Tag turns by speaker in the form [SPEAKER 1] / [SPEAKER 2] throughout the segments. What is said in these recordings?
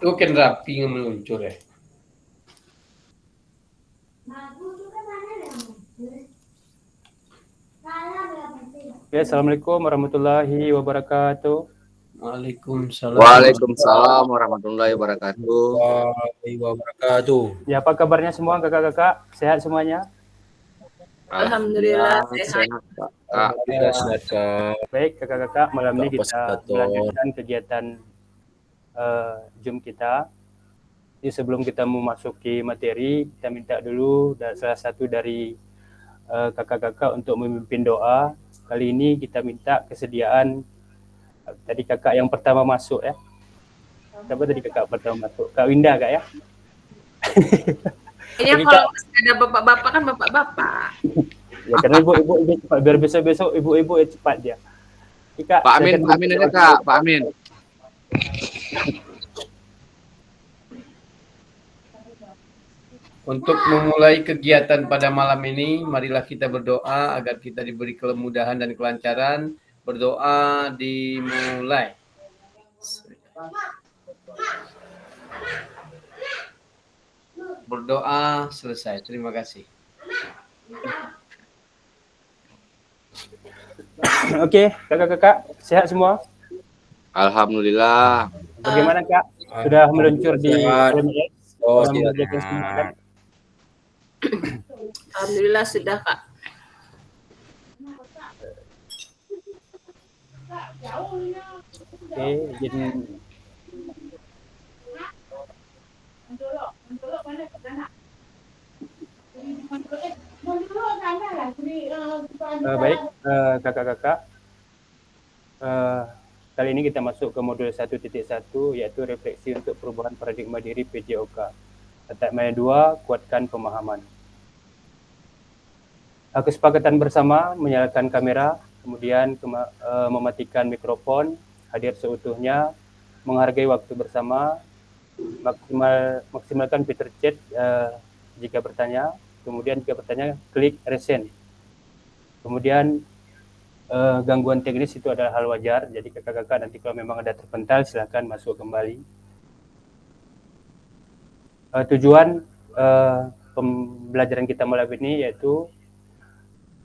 [SPEAKER 1] Itu kan rapi yang meluncur ya.
[SPEAKER 2] Oke, Assalamualaikum warahmatullahi wabarakatuh.
[SPEAKER 1] Waalaikumsalam
[SPEAKER 3] Waalaikumsalam warahmatullahi wabarakatuh.
[SPEAKER 4] warahmatullahi wabarakatuh.
[SPEAKER 2] Ya, apa kabarnya semua kakak-kakak? Sehat semuanya?
[SPEAKER 5] Alhamdulillah sehat.
[SPEAKER 3] Kak.
[SPEAKER 4] Alhamdulillah sehat, Kak.
[SPEAKER 2] Baik, kakak-kakak, malam ini
[SPEAKER 4] Kak
[SPEAKER 2] kita
[SPEAKER 4] Faskator.
[SPEAKER 2] melanjutkan kegiatan Zoom kita. Jadi sebelum kita memasuki materi, kita minta dulu salah satu dari kakak-kakak untuk memimpin doa. Kali ini kita minta kesediaan tadi kakak yang pertama masuk ya. Siapa tadi kakak pertama masuk? Kak Winda, Kak ya?
[SPEAKER 5] Kayaknya kalau masih ada bapak-bapak kan bapak-bapak.
[SPEAKER 2] Ya karena ibu-ibu cepat, biar besok-besok ibu-ibu cepat dia. Kak,
[SPEAKER 3] Pak Amin aja Kak, Pak Amin.
[SPEAKER 1] Untuk memulai kegiatan pada malam ini, marilah kita berdoa agar kita diberi kemudahan dan kelancaran. Berdoa dimulai. Berdoa selesai. Terima kasih.
[SPEAKER 2] Oke, kakak-kakak sehat semua?
[SPEAKER 3] Alhamdulillah.
[SPEAKER 2] Bagaimana Kak? Sudah meluncur di LMS?
[SPEAKER 4] Oh,
[SPEAKER 2] sehat.
[SPEAKER 5] Alhamdulillah sudah Kak.
[SPEAKER 2] Oke, izin. Baik, kakak-kakak. Kali ini kita masuk ke modul 1.1 yaitu refleksi untuk perubahan paradigma diri PJOK. Tema 2, kuatkan pemahaman. Kesepakatan bersama menyalakan kamera, kemudian mematikan mikrofon, hadir seutuhnya, menghargai waktu bersama, maksimalkan fitur chat jika bertanya, kemudian jika bertanya klik resend. Kemudian gangguan teknis itu adalah hal wajar, jadi kakak-kakak nanti kalau memang ada terpental silahkan masuk kembali. Tujuan pembelajaran kita malam ini yaitu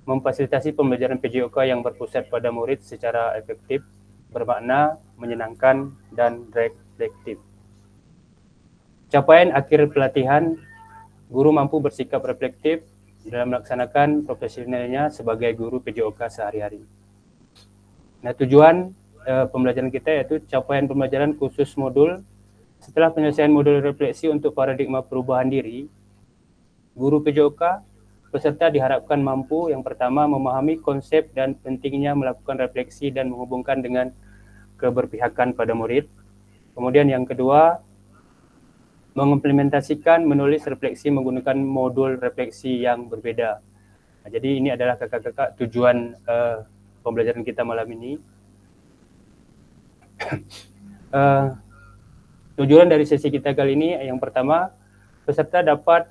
[SPEAKER 2] memfasilitasi pembelajaran PJOK yang berpusat pada murid secara efektif, bermakna, menyenangkan, dan reflektif. Capaian akhir pelatihan, guru mampu bersikap reflektif dalam melaksanakan profesionalnya sebagai guru PJOK sehari-hari. Nah, tujuan pembelajaran kita yaitu capaian pembelajaran khusus modul. Setelah penyelesaian modul refleksi untuk paradigma perubahan diri, guru PJOK peserta diharapkan mampu yang pertama memahami konsep dan pentingnya melakukan refleksi dan menghubungkan dengan keberpihakan pada murid. Kemudian yang kedua, mengimplementasikan menulis refleksi menggunakan modul refleksi yang berbeda. Nah, jadi ini adalah kakak-kakak tujuan pembelajaran kita malam ini. Tujuan dari sesi kita kali ini yang pertama, peserta dapat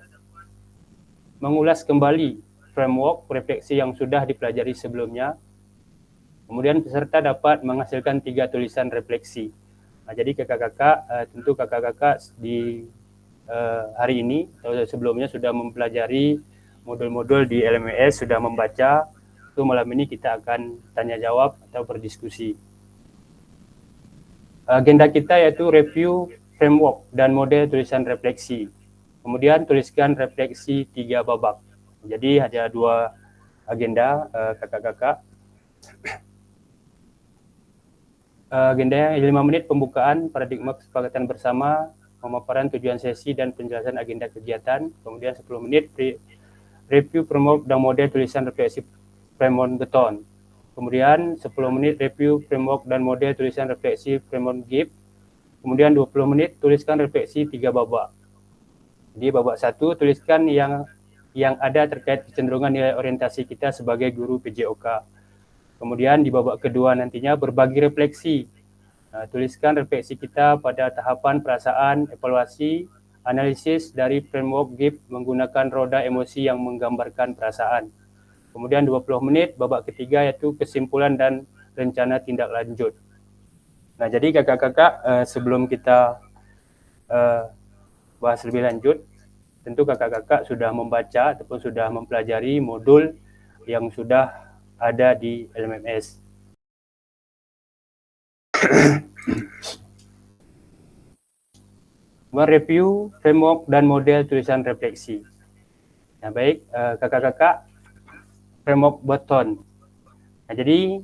[SPEAKER 2] mengulas kembali framework refleksi yang sudah dipelajari sebelumnya. Kemudian peserta dapat menghasilkan 3 tulisan refleksi. Nah, jadi kakak-kakak, tentu kakak-kakak di hari ini atau sebelumnya sudah mempelajari modul-modul di LMS, sudah membaca. Itu malam ini kita akan tanya jawab atau berdiskusi. Agenda kita yaitu review framework dan model tulisan refleksi. Kemudian tuliskan refleksi 3 babak. Jadi ada 2 agenda kakak-kakak. Agendanya 5 menit pembukaan paradigma kesepakatan bersama, pemaparan tujuan sesi dan penjelasan agenda kegiatan. Kemudian 10 menit review framework dan model tulisan refleksi Fremont Beton. Kemudian 10 menit review framework dan model tulisan refleksi Fremont GIP. Kemudian 20 menit tuliskan refleksi 3 babak. Di babak 1 tuliskan yang ada terkait kecenderungan nilai orientasi kita sebagai guru PJOK. Kemudian di babak kedua nantinya berbagi refleksi. Tuliskan refleksi kita pada tahapan perasaan, evaluasi, analisis dari framework GIP menggunakan roda emosi yang menggambarkan perasaan. Kemudian 20 menit babak ketiga yaitu kesimpulan dan rencana tindak lanjut. Nah, jadi kakak-kakak sebelum kita bahas lebih lanjut, tentu kakak-kakak sudah membaca ataupun sudah mempelajari modul yang sudah ada di LMS. Mereview framework dan model tulisan refleksi. Nah, baik, kakak-kakak, framework Burton. Nah, jadi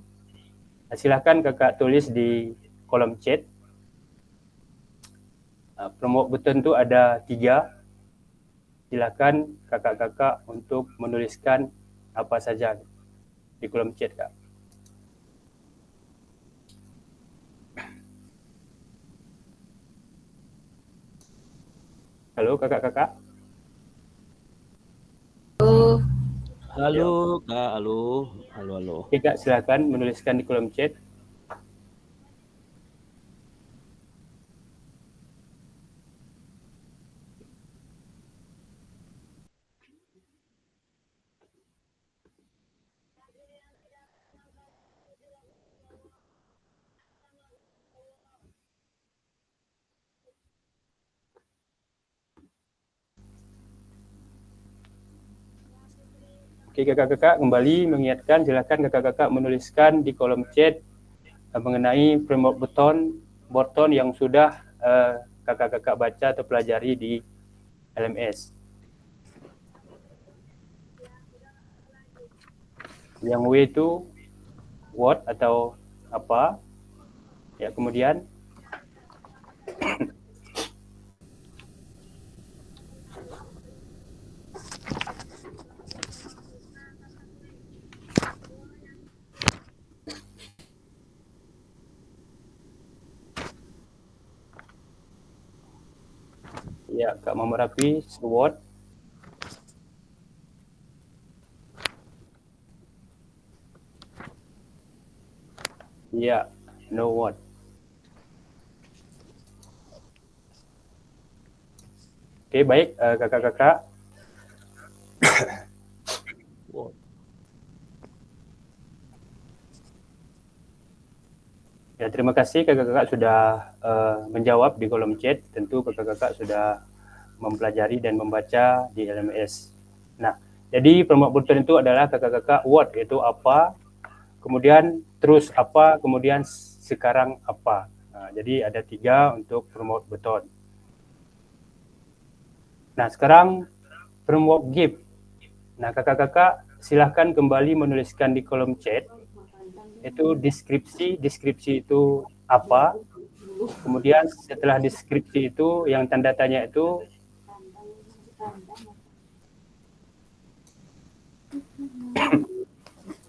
[SPEAKER 2] silakan kakak tulis di kolom chat. Framework Burton itu ada 3. Silakan kakak-kakak untuk menuliskan apa saja di kolom chat, Kak. Halo kakak-kakak.
[SPEAKER 4] Halo Kak, halo.
[SPEAKER 2] Oke Kak, silakan menuliskan di kolom chat. Oke kakak-kakak, kembali mengingatkan, silakan kakak-kakak menuliskan di kolom chat mengenai framework Burton yang sudah kakak-kakak baca atau pelajari di LMS. Yang W itu what atau apa, ya, kemudian ya Kak Muhammad Rafi, what. Ya, no what. Oke, baik kakak-kakak. Ya, terima kasih kakak-kakak sudah menjawab di kolom chat. Tentu kakak-kakak sudah mempelajari dan membaca di LMS. Nah, jadi framework Burton itu adalah kakak-kakak what, yaitu apa, kemudian terus apa, kemudian sekarang apa. Nah, jadi ada 3 untuk framework Burton. Nah, sekarang framework GIF. Nah, kakak-kakak silahkan kembali menuliskan di kolom chat. Itu deskripsi itu apa, kemudian setelah deskripsi itu yang tanda tanya itu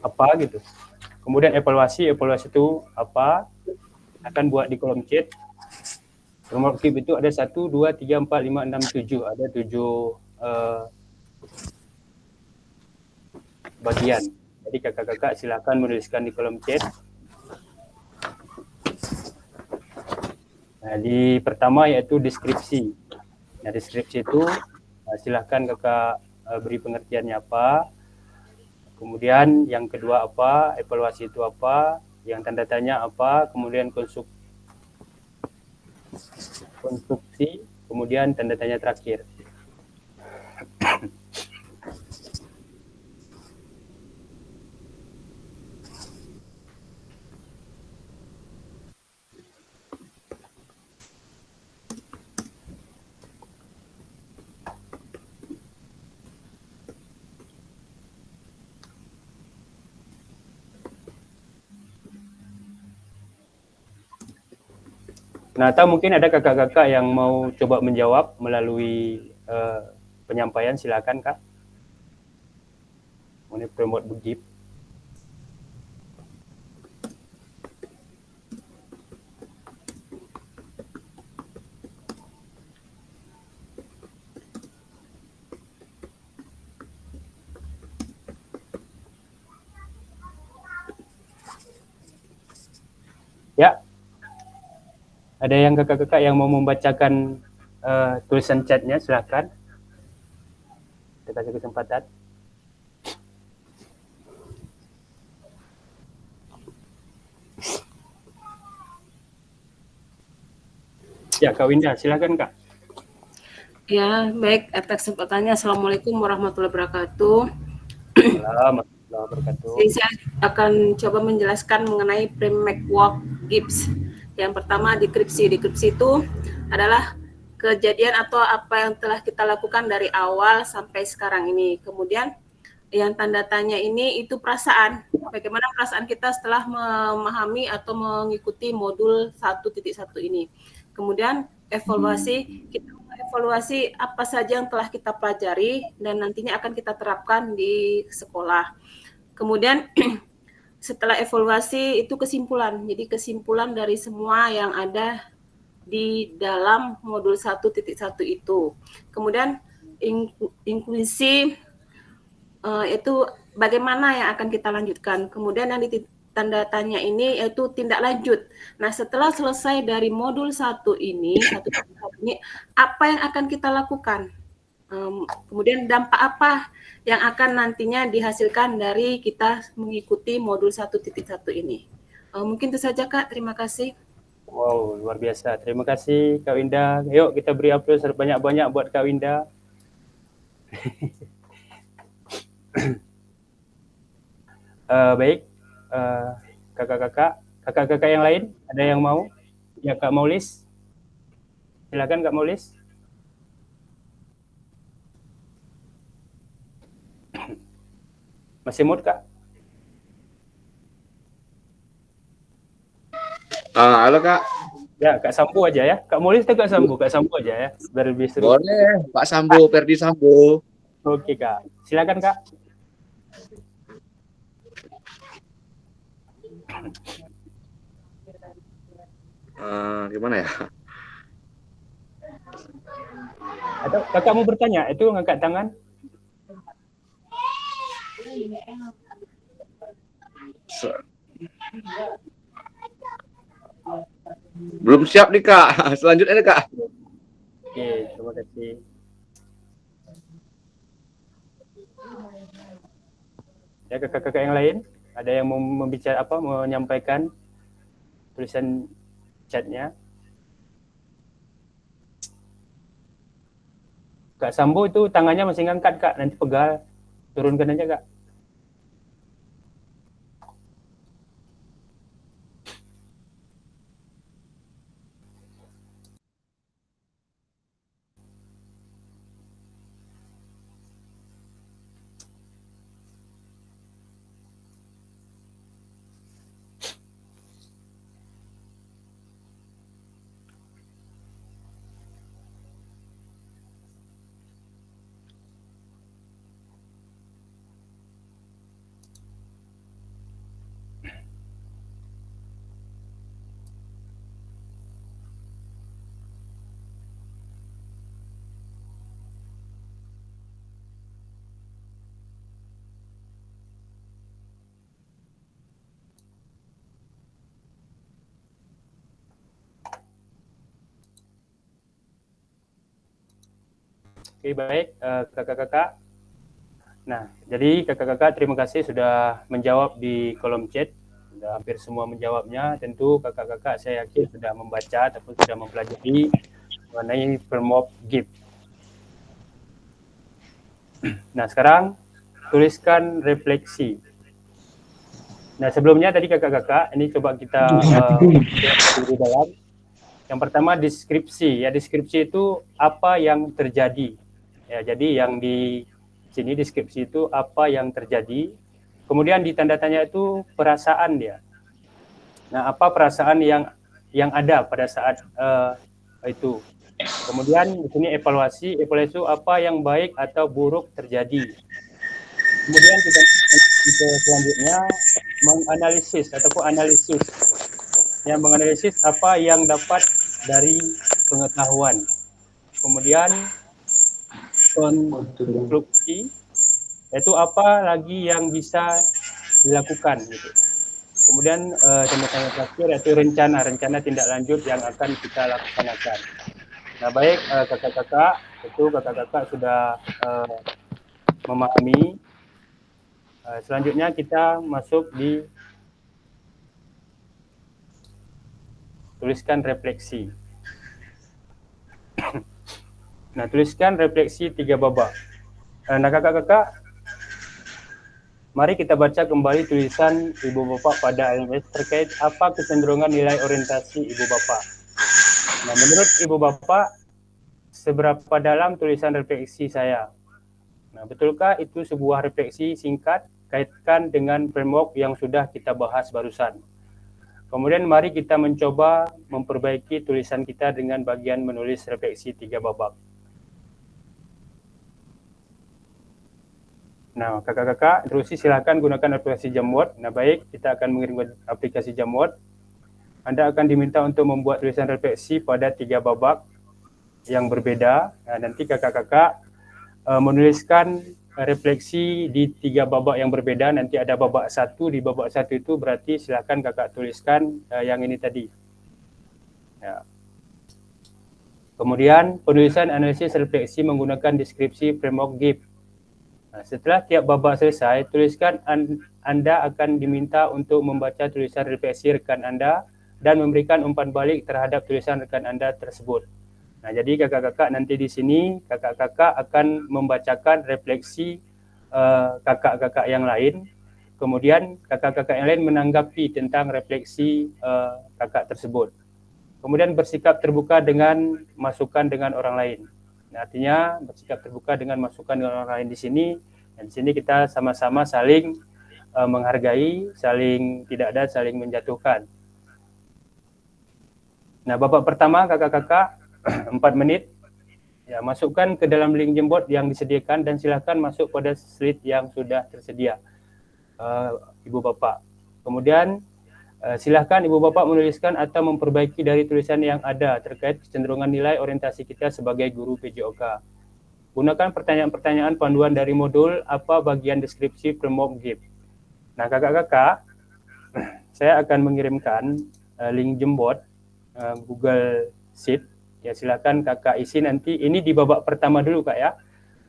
[SPEAKER 2] apa gitu. Kemudian evaluasi itu apa, akan buat di kolom chat. Framework GIF itu ada 1, 2, 3, 4, 5, 6, 7. Ada 7 bagian. Jadi kakak-kakak silakan menuliskan di kolom chat. Nah, di pertama yaitu deskripsi. Nah, deskripsi itu silakan kakak beri pengertiannya apa. Kemudian yang kedua apa, evaluasi itu apa, yang tanda tanya apa, kemudian konstruksi, kemudian tanda tanya terakhir. Nah, atau mungkin ada kakak-kakak yang mau coba menjawab melalui penyampaian, silakan Kak. Ini framework GIF. Ya, ada yang kakak-kakak yang mau membacakan tulisan chatnya, silakan. Kita kasih kesempatan. Ya, Kak Winda, silakan Kak.
[SPEAKER 5] Ya, baik. Atas kesempatannya, Assalamualaikum warahmatullahi wabarakatuh.
[SPEAKER 2] Assalamualaikum warahmatullahi wabarakatuh.
[SPEAKER 5] Jadi saya akan coba menjelaskan mengenai framework Gibbs. Yang pertama, dekripsi. Dekripsi itu adalah kejadian atau apa yang telah kita lakukan dari awal sampai sekarang ini. Kemudian yang tanda tanya ini itu perasaan. Bagaimana perasaan kita setelah memahami atau mengikuti modul 1.1 ini. Kemudian evaluasi, kita evaluasi apa saja yang telah kita pelajari dan nantinya akan kita terapkan di sekolah. Kemudian setelah evaluasi itu kesimpulan. Jadi kesimpulan dari semua yang ada di dalam modul 1.1 itu. Kemudian inklusi itu bagaimana yang akan kita lanjutkan. Kemudian yang tanda tanya ini yaitu tindak lanjut. Nah, setelah selesai dari modul 1 ini, apa yang akan kita lakukan? Kemudian dampak apa yang akan nantinya dihasilkan dari kita mengikuti modul 1.1 ini. Mungkin itu saja, Kak. Terima kasih.
[SPEAKER 2] Wow, luar biasa. Terima kasih Kak Winda. Yuk kita beri aplaus sebanyak-banyak buat Kak Winda. Baik, kakak-kakak yang lain, ada yang mau? Ya, Kak Maulis. Silakan Kak Maulis. Masih mood, Kak?
[SPEAKER 3] Halo Kak.
[SPEAKER 2] Ya, Kak Sambu aja ya. Kak Maulis atau Kak Sambu? Kak Sambu aja ya, biar lebih seru.
[SPEAKER 3] Boleh, Pak Sambo, Ferdi Sambo.
[SPEAKER 2] Oke, Kak. Silakan, Kak.
[SPEAKER 3] Gimana ya?
[SPEAKER 2] Atau kakak mau bertanya? Itu ngangkat tangan.
[SPEAKER 3] Belum siap nih Kak. Selanjutnya nih Kak.
[SPEAKER 2] Oke, terima kasih. Ya, kakak-kakak yang lain, ada yang mau menyampaikan tulisan chatnya? Kak Sambo itu tangannya masih ngangkat, Kak. Nanti pegal, turunkan aja, Kak. Oke, baik, kakak-kakak. Nah, jadi kakak-kakak terima kasih sudah menjawab di kolom chat. Sudah hampir semua menjawabnya. Tentu kakak-kakak saya yakin sudah membaca ataupun sudah mempelajari mengenai framework Gibbs. Nah, sekarang tuliskan refleksi. Nah, sebelumnya tadi kakak-kakak, ini coba kita di dalam. Yang pertama deskripsi. Ya, deskripsi itu apa yang terjadi. Ya, jadi yang di sini deskripsi itu apa yang terjadi. Kemudian di tanda tanya itu perasaan dia. Nah, apa perasaan yang ada pada saat itu. Kemudian di sini evaluasi itu apa yang baik atau buruk terjadi. Kemudian kita selanjutnya menganalisis ataupun analisis. Yang menganalisis apa yang dapat dari pengetahuan. Kemudian konklusi, yaitu apa lagi yang bisa dilakukan gitu. Kemudian tanda tanya terakhir yaitu rencana tindak lanjut yang akan kita laksanakan. Nah, baik kakak-kakak, itu kakak-kakak sudah memahami. Selanjutnya kita masuk di tuliskan refleksi. Nah, tuliskan refleksi 3 babak. Nah, kakak-kakak, mari kita baca kembali tulisan Ibu Bapak pada LMS terkait apa kecenderungan nilai orientasi Ibu Bapak. Nah, menurut Ibu Bapak, seberapa dalam tulisan refleksi saya? Nah, betulkah itu sebuah refleksi singkat kaitkan dengan framework yang sudah kita bahas barusan? Kemudian mari kita mencoba memperbaiki tulisan kita dengan bagian menulis refleksi 3 babak. Nah, kakak-kakak, terusi silakan gunakan aplikasi Jamboard. Nah, baik, kita akan mengirim aplikasi Jamboard. Anda akan diminta untuk membuat tulisan refleksi pada 3 babak yang berbeda. Nah, nanti kakak-kakak menuliskan refleksi di 3 babak yang berbeda. Nanti ada babak 1, di babak 1 itu berarti silakan kakak tuliskan yang ini tadi. Ya. Kemudian penulisan analisis refleksi menggunakan deskripsi framework GIPS. Nah, setelah tiap babak selesai, tuliskan Anda akan diminta untuk membaca tulisan refleksi rekan Anda dan memberikan umpan balik terhadap tulisan rekan Anda tersebut. Nah, jadi kakak-kakak nanti di sini kakak-kakak akan membacakan refleksi kakak-kakak yang lain. Kemudian kakak-kakak yang lain menanggapi tentang refleksi kakak tersebut. Kemudian bersikap terbuka dengan masukan dengan orang lain. Nah, artinya bersikap terbuka dengan masukan dengan orang lain di sini. Dan di sini kita sama-sama saling menghargai, saling tidak ada saling menjatuhkan. Nah, babak pertama kakak-kakak 4 menit. Ya, masukkan ke dalam link Jamboard yang disediakan dan silakan masuk pada slide yang sudah tersedia, Ibu Bapak. Kemudian silahkan Ibu Bapak menuliskan atau memperbaiki dari tulisan yang ada terkait kecenderungan nilai orientasi kita sebagai guru PJOK. Gunakan pertanyaan-pertanyaan panduan dari modul apa bagian deskripsi framework GIPS. Nah, kakak-kakak, saya akan mengirimkan link Jamboard Google Sheet. Ya, silakan kakak isi nanti. Ini di babak pertama dulu, Kak, ya.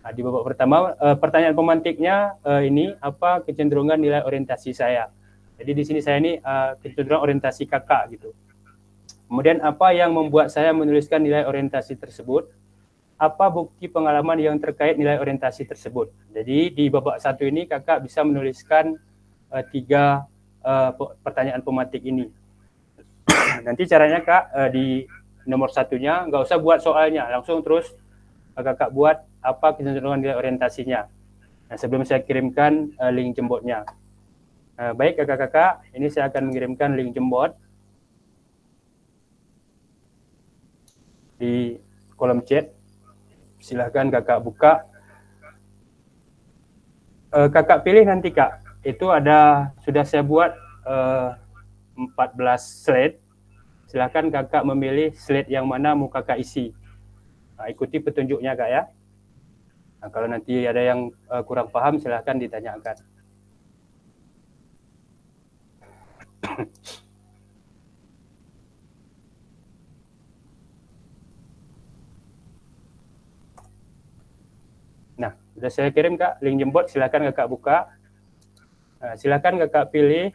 [SPEAKER 2] Nah, di babak pertama, pertanyaan pemantiknya ini apa kecenderungan nilai orientasi saya. Jadi di sini saya ini kecenderungan orientasi kakak gitu. Kemudian apa yang membuat saya menuliskan nilai orientasi tersebut? Apa bukti pengalaman yang terkait nilai orientasi tersebut? Jadi di babak 1 ini kakak bisa menuliskan 3 pertanyaan pemantik ini. Nanti caranya Kak di nomor 1-nya nggak usah buat soalnya, langsung terus kakak buat apa kecenderungan nilai orientasinya. Nah, sebelum saya kirimkan link Jamboardnya. Baik kakak-kakak, ini saya akan mengirimkan link Jamboard di kolom chat. Silahkan kakak buka. Kakak pilih nanti Kak, itu ada sudah saya buat 14 slide. Silahkan kakak memilih slide yang mana mau kakak isi. Nah, ikuti petunjuknya Kak ya. Nah, kalau nanti ada yang kurang paham silahkan ditanyakan. Nah, sudah saya kirim Kak link Jamboard, silakan kakak buka. Nah, silakan kakak pilih.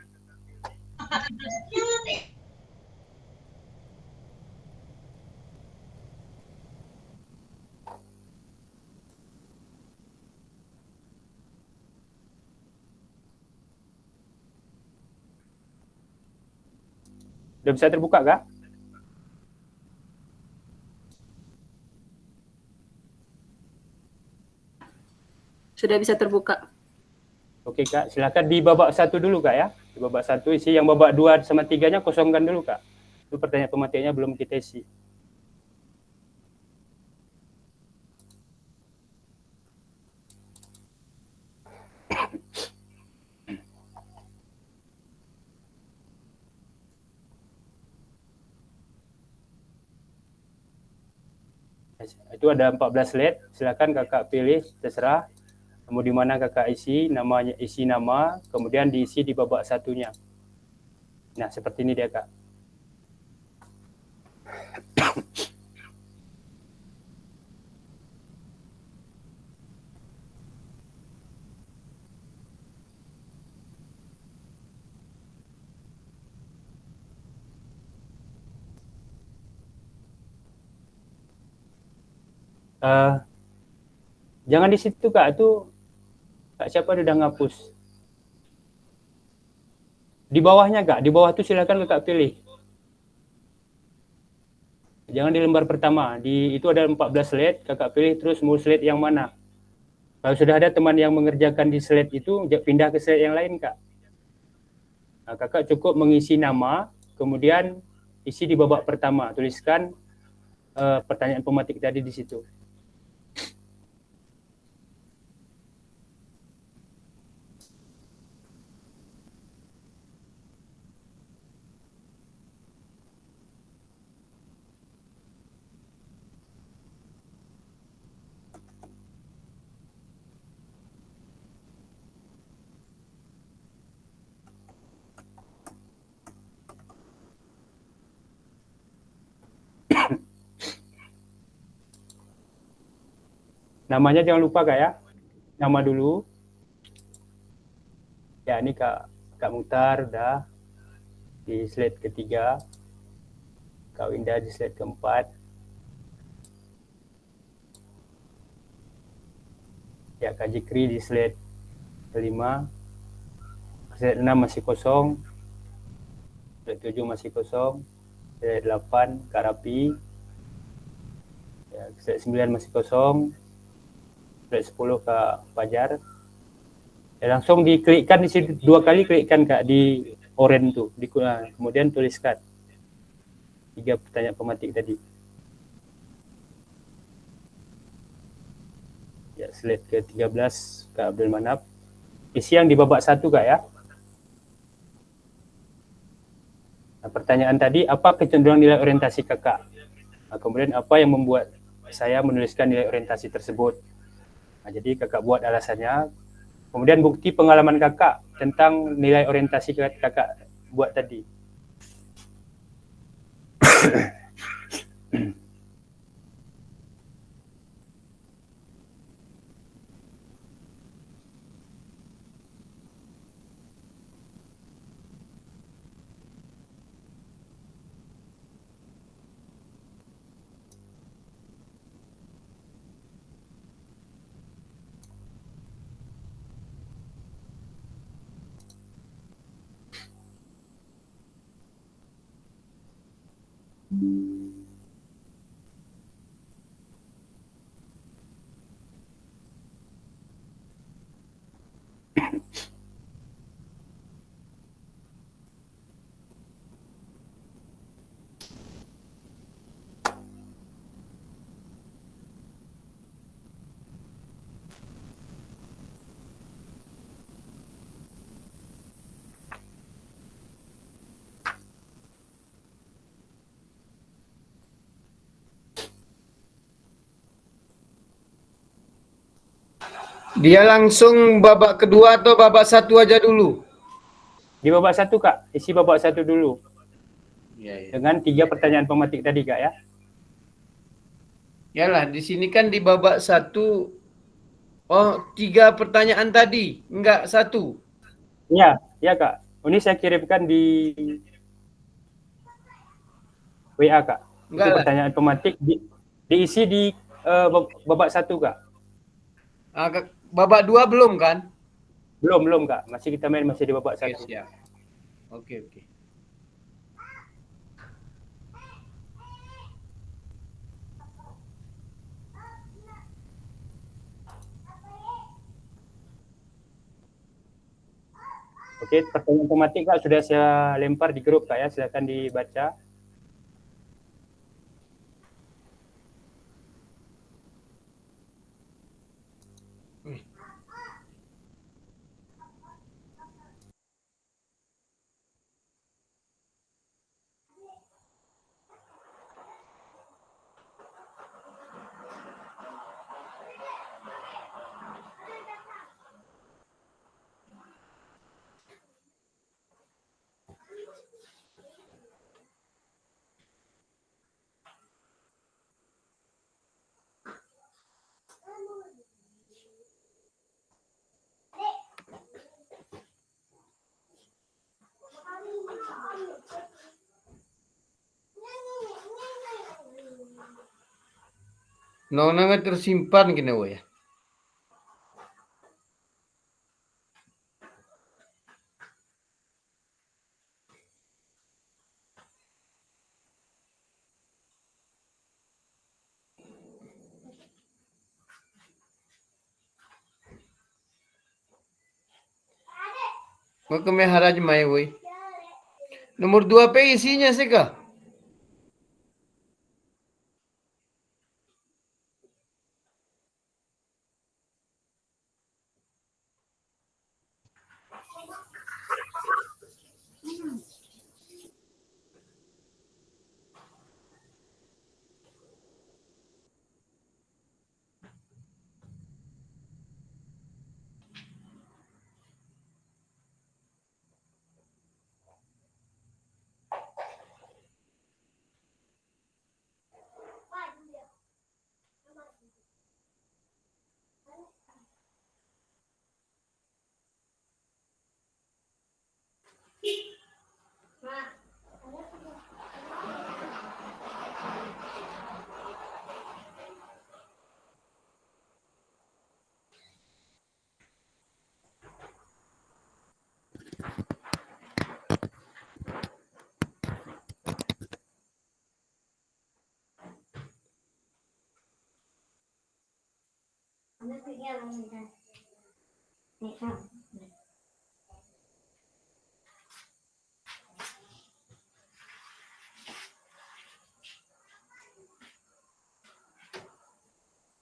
[SPEAKER 2] Sudah bisa terbuka Kak?
[SPEAKER 5] Sudah bisa terbuka.
[SPEAKER 2] Oke Kak, silakan di babak 1 dulu Kak ya. Di babak 1 isi, yang babak 2 sama 3-nya kosongkan dulu Kak. Itu pertanyaan pemantiknya belum kita isi. Itu ada 14 slide, silakan kakak pilih, terserah. Mau di mana kakak isi, namanya isi nama, kemudian diisi di babak 1-nya. Nah, seperti ini dia Kak. Eh, jangan di situ Kak, itu Kak siapa udah ngapus. Di bawahnya Kak, di bawah itu silakan Kakak pilih. Jangan di lembar pertama, itu ada 14 slide, Kakak pilih terus mau slide yang mana. Kalau sudah ada teman yang mengerjakan di slide itu, pindah ke slide yang lain Kak. Nah, Kakak cukup mengisi nama, kemudian isi di babak pertama, tuliskan pertanyaan pematik tadi di situ. Namanya jangan lupa Kak ya, nama dulu. Ya ini Kak Muhtar udah di slide ketiga, Kak Winda di slide keempat. Ya Kak Jikri di slide kelima, slide 6 masih kosong, slide 7 masih kosong, slide 8 Kak Rapi, ya, slide 9 masih kosong, slide 10 Kak Fajar. Ya, langsung diklikkan di sini 2 kali, klikkan Kak di oranye tuh, kemudian tuliskan 3 pertanyaan pematik tadi. Ya, slide ke-13 Kak Abdul Manap. Isi yang di babak 1 Kak ya. Nah, pertanyaan tadi, apa kecenderungan nilai orientasi Kakak? Nah, kemudian apa yang membuat saya menuliskan nilai orientasi tersebut? Nah, jadi Kakak buat alasannya. Kemudian bukti pengalaman Kakak tentang nilai orientasi Kakak buat tadi.
[SPEAKER 1] Dia langsung babak kedua atau babak 1 aja dulu?
[SPEAKER 2] Di babak 1 Kak, isi babak 1 dulu.
[SPEAKER 1] Ya.
[SPEAKER 2] Dengan 3 pertanyaan pematik tadi Kak ya.
[SPEAKER 1] Yalah, di sini kan di babak 1, 3 pertanyaan tadi, enggak 1.
[SPEAKER 2] Iya, ya Kak. Ini saya kirimkan di WA Kak.
[SPEAKER 1] Enggak
[SPEAKER 2] Itu
[SPEAKER 1] lah.
[SPEAKER 2] pertanyaan pematik diisi di babak 1 Kak.
[SPEAKER 1] Babak 2 belum kan?
[SPEAKER 2] Belum Kak. Masih kita main masih di babak 1.
[SPEAKER 1] Oke, siap. Oke.
[SPEAKER 2] Oke, pertanyaan pematik Kak sudah saya lempar di grup Kak ya. Silakan dibaca.
[SPEAKER 1] Nona tersimpan kena ya. Mau ke Meharaj mai woi. Nomor 2 pe isinya sih kah?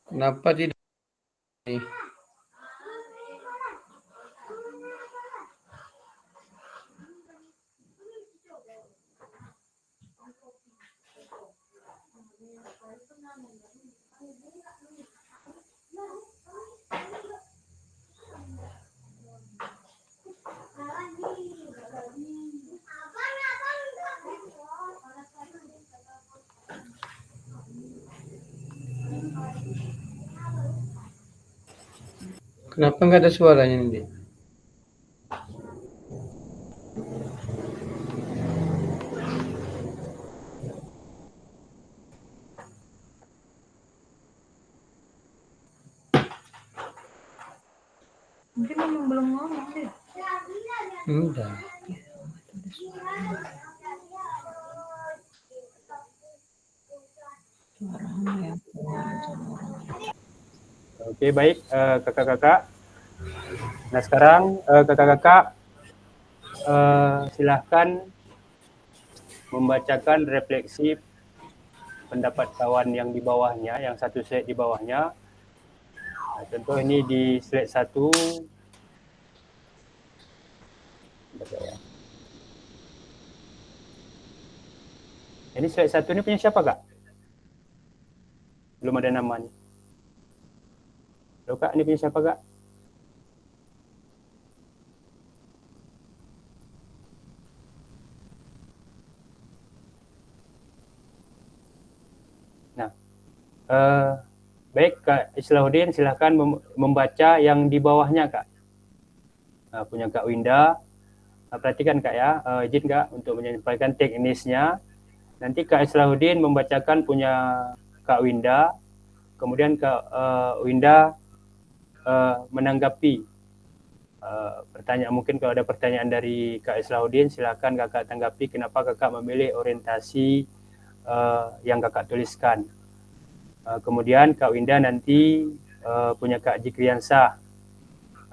[SPEAKER 1] Kenapa tidak nih? Kenapa nggak ada suaranya nih?
[SPEAKER 6] Mungkin memang belum ngomong deh.
[SPEAKER 1] Udah.
[SPEAKER 2] Oke, baik kakak-kakak. Nah sekarang kakak-kakak silahkan membacakan refleksi pendapat kawan yang di bawahnya, yang satu slide di bawahnya. Nah, contoh ini di slide 1. Ini slide 1 ini punya siapa, Kak? Belum ada namanya. Loh, Kak, ini punya siapa, Kak? Nah, baik Kak Islahuddin, silahkan membaca yang di bawahnya, Kak. Nah, punya Kak Winda. Nah, perhatikan Kak ya, izin Kak untuk menyampaikan teknisnya. Nanti Kak Islahuddin membacakan punya Kak Winda, kemudian Kak Winda menanggapi pertanyaan. Mungkin kalau ada pertanyaan dari Kak Islahuddin, silahkan Kakak tanggapi kenapa Kakak memilih orientasi yang Kakak tuliskan. Kemudian Kak Winda nanti punya Kak Jikriansah.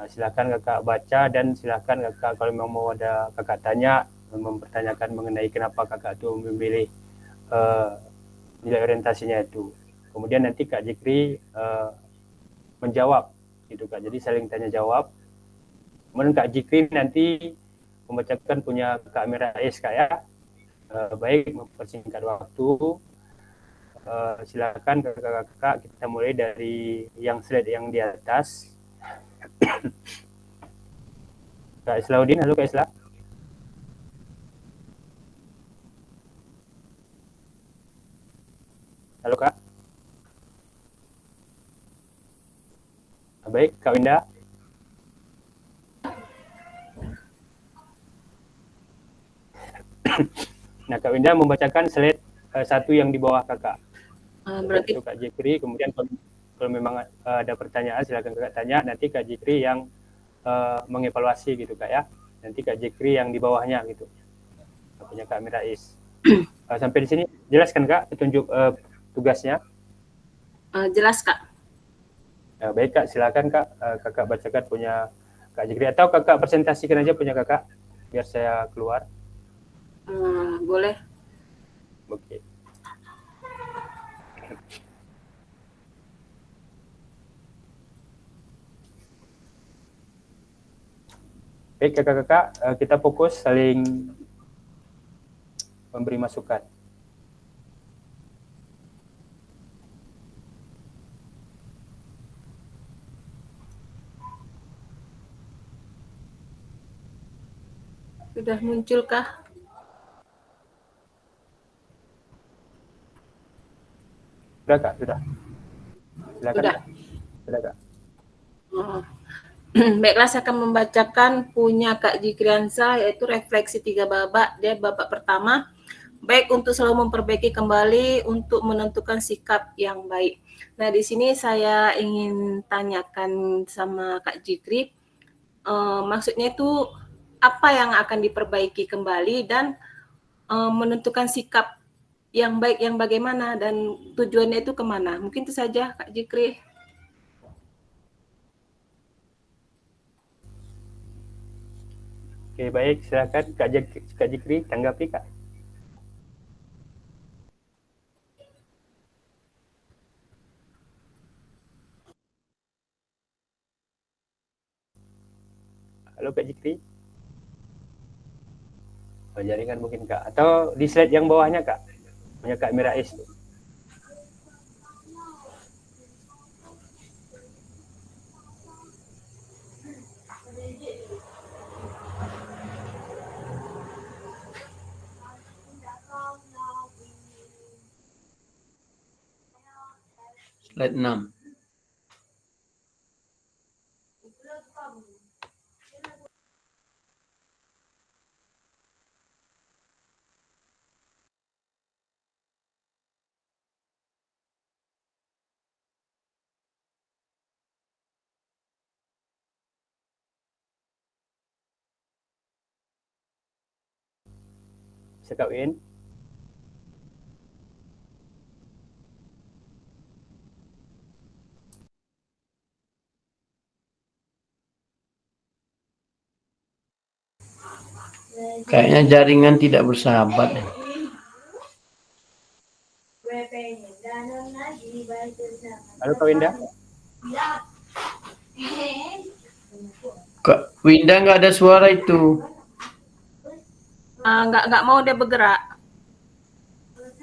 [SPEAKER 2] Silakan Kakak baca dan silakan Kakak kalau memang mau ada Kakak tanya, mempertanyakan mengenai kenapa Kakak itu memilih nilai orientasinya itu. Kemudian nanti Kak Jikri menjawab gitu Kak. Jadi saling tanya jawab. Kemudian Kak Jikri nanti membacakan punya Kak Amir Rais Kak ya. Baik, mempersingkat waktu. Silakan kakak-kakak, kita mulai dari yang slide yang di atas. Kak Islahuddin, halo Kak Isla. Halo Kak. Baik, Kak Winda. Nah, Kak Winda membacakan slide 1 yang di bawah kakak.
[SPEAKER 5] Berarti
[SPEAKER 2] Untuk Kak Jikri, kemudian kalau memang ada pertanyaan silakan Kakak tanya, nanti Kak Jikri yang mengevaluasi gitu Kak ya. Nanti Kak Jikri yang di bawahnya gitu. Punya Kak Mirais. Sampai di sini jelaskan Kak petunjuk tugasnya.
[SPEAKER 5] jelas Kak.
[SPEAKER 2] Baik Kak, silakan Kak. Kakak bacakan punya Kak Jikri atau Kakak presentasikan aja punya Kakak biar saya keluar.
[SPEAKER 5] Boleh.
[SPEAKER 2] Oke. Baik kakak-kakak, kita fokus saling memberi masukan.
[SPEAKER 5] Sudah munculkah?
[SPEAKER 2] Sudah Kak, sudah. Silakan
[SPEAKER 5] Sudah.
[SPEAKER 2] Kak. Sudah Kak.
[SPEAKER 5] Baiklah, saya akan membacakan punya Kak Jikriansa, yaitu refleksi 3 babak. Dia babak pertama, baik untuk selalu memperbaiki kembali untuk menentukan sikap yang baik. Nah, di sini saya ingin tanyakan sama Kak Jikri, maksudnya itu apa yang akan diperbaiki kembali dan menentukan sikap yang baik yang bagaimana dan tujuannya itu kemana? Mungkin itu saja Kak Jikri.
[SPEAKER 2] Oke, baik. Silakan Kak Jikri tanggapi Kak. Halo Kak Jikri. Jaringan mungkin Kak. Atau di slide yang bawahnya Kak. Punya Kak Mirais.
[SPEAKER 1] Slide 6.
[SPEAKER 2] Bisa Kak Win.
[SPEAKER 1] Kayaknya jaringan tidak bersahabat.
[SPEAKER 2] Halo Kak Winda.
[SPEAKER 1] Kak Winda nggak ada suara itu.
[SPEAKER 5] Nggak mau dia bergerak,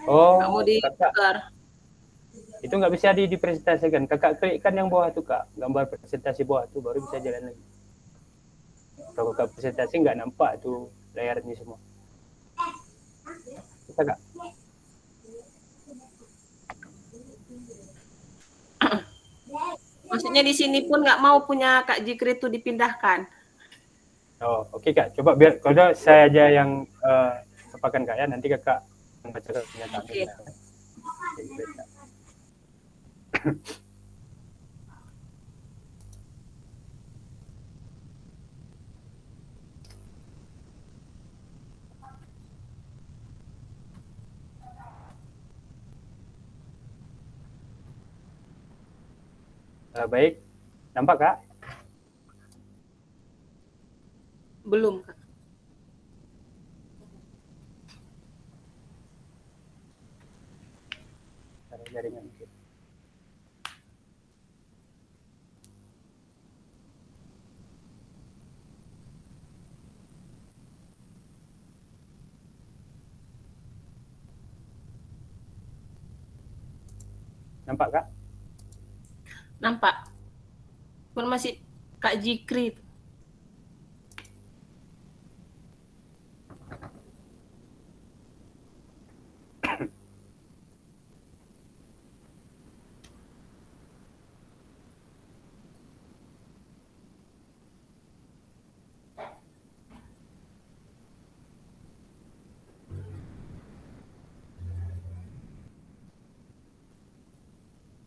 [SPEAKER 2] Oh,
[SPEAKER 5] nggak mau
[SPEAKER 2] Kakak.
[SPEAKER 5] ditukar.
[SPEAKER 2] Itu nggak bisa dipresentasikan. Kakak klikkan yang bawah tuh Kak. Gambar presentasi bawah tuh baru bisa jalan lagi. Kalau Kakak presentasi nggak nampak tuh layarnya semua. Bisa Kak?
[SPEAKER 5] Maksudnya di sini pun nggak mau punya Kak Jikri itu dipindahkan.
[SPEAKER 2] Oh, oke Kak. Coba biar kalau saya aja yang apakan Kak ya. Nanti Kakak membaca pernyataan.
[SPEAKER 5] Oke.
[SPEAKER 2] Baik. Nampak Kak?
[SPEAKER 5] Belum Kak.
[SPEAKER 2] Jaringan mungkin. Nampak Kak?
[SPEAKER 5] Nampak. Pun masih Kak Jikri.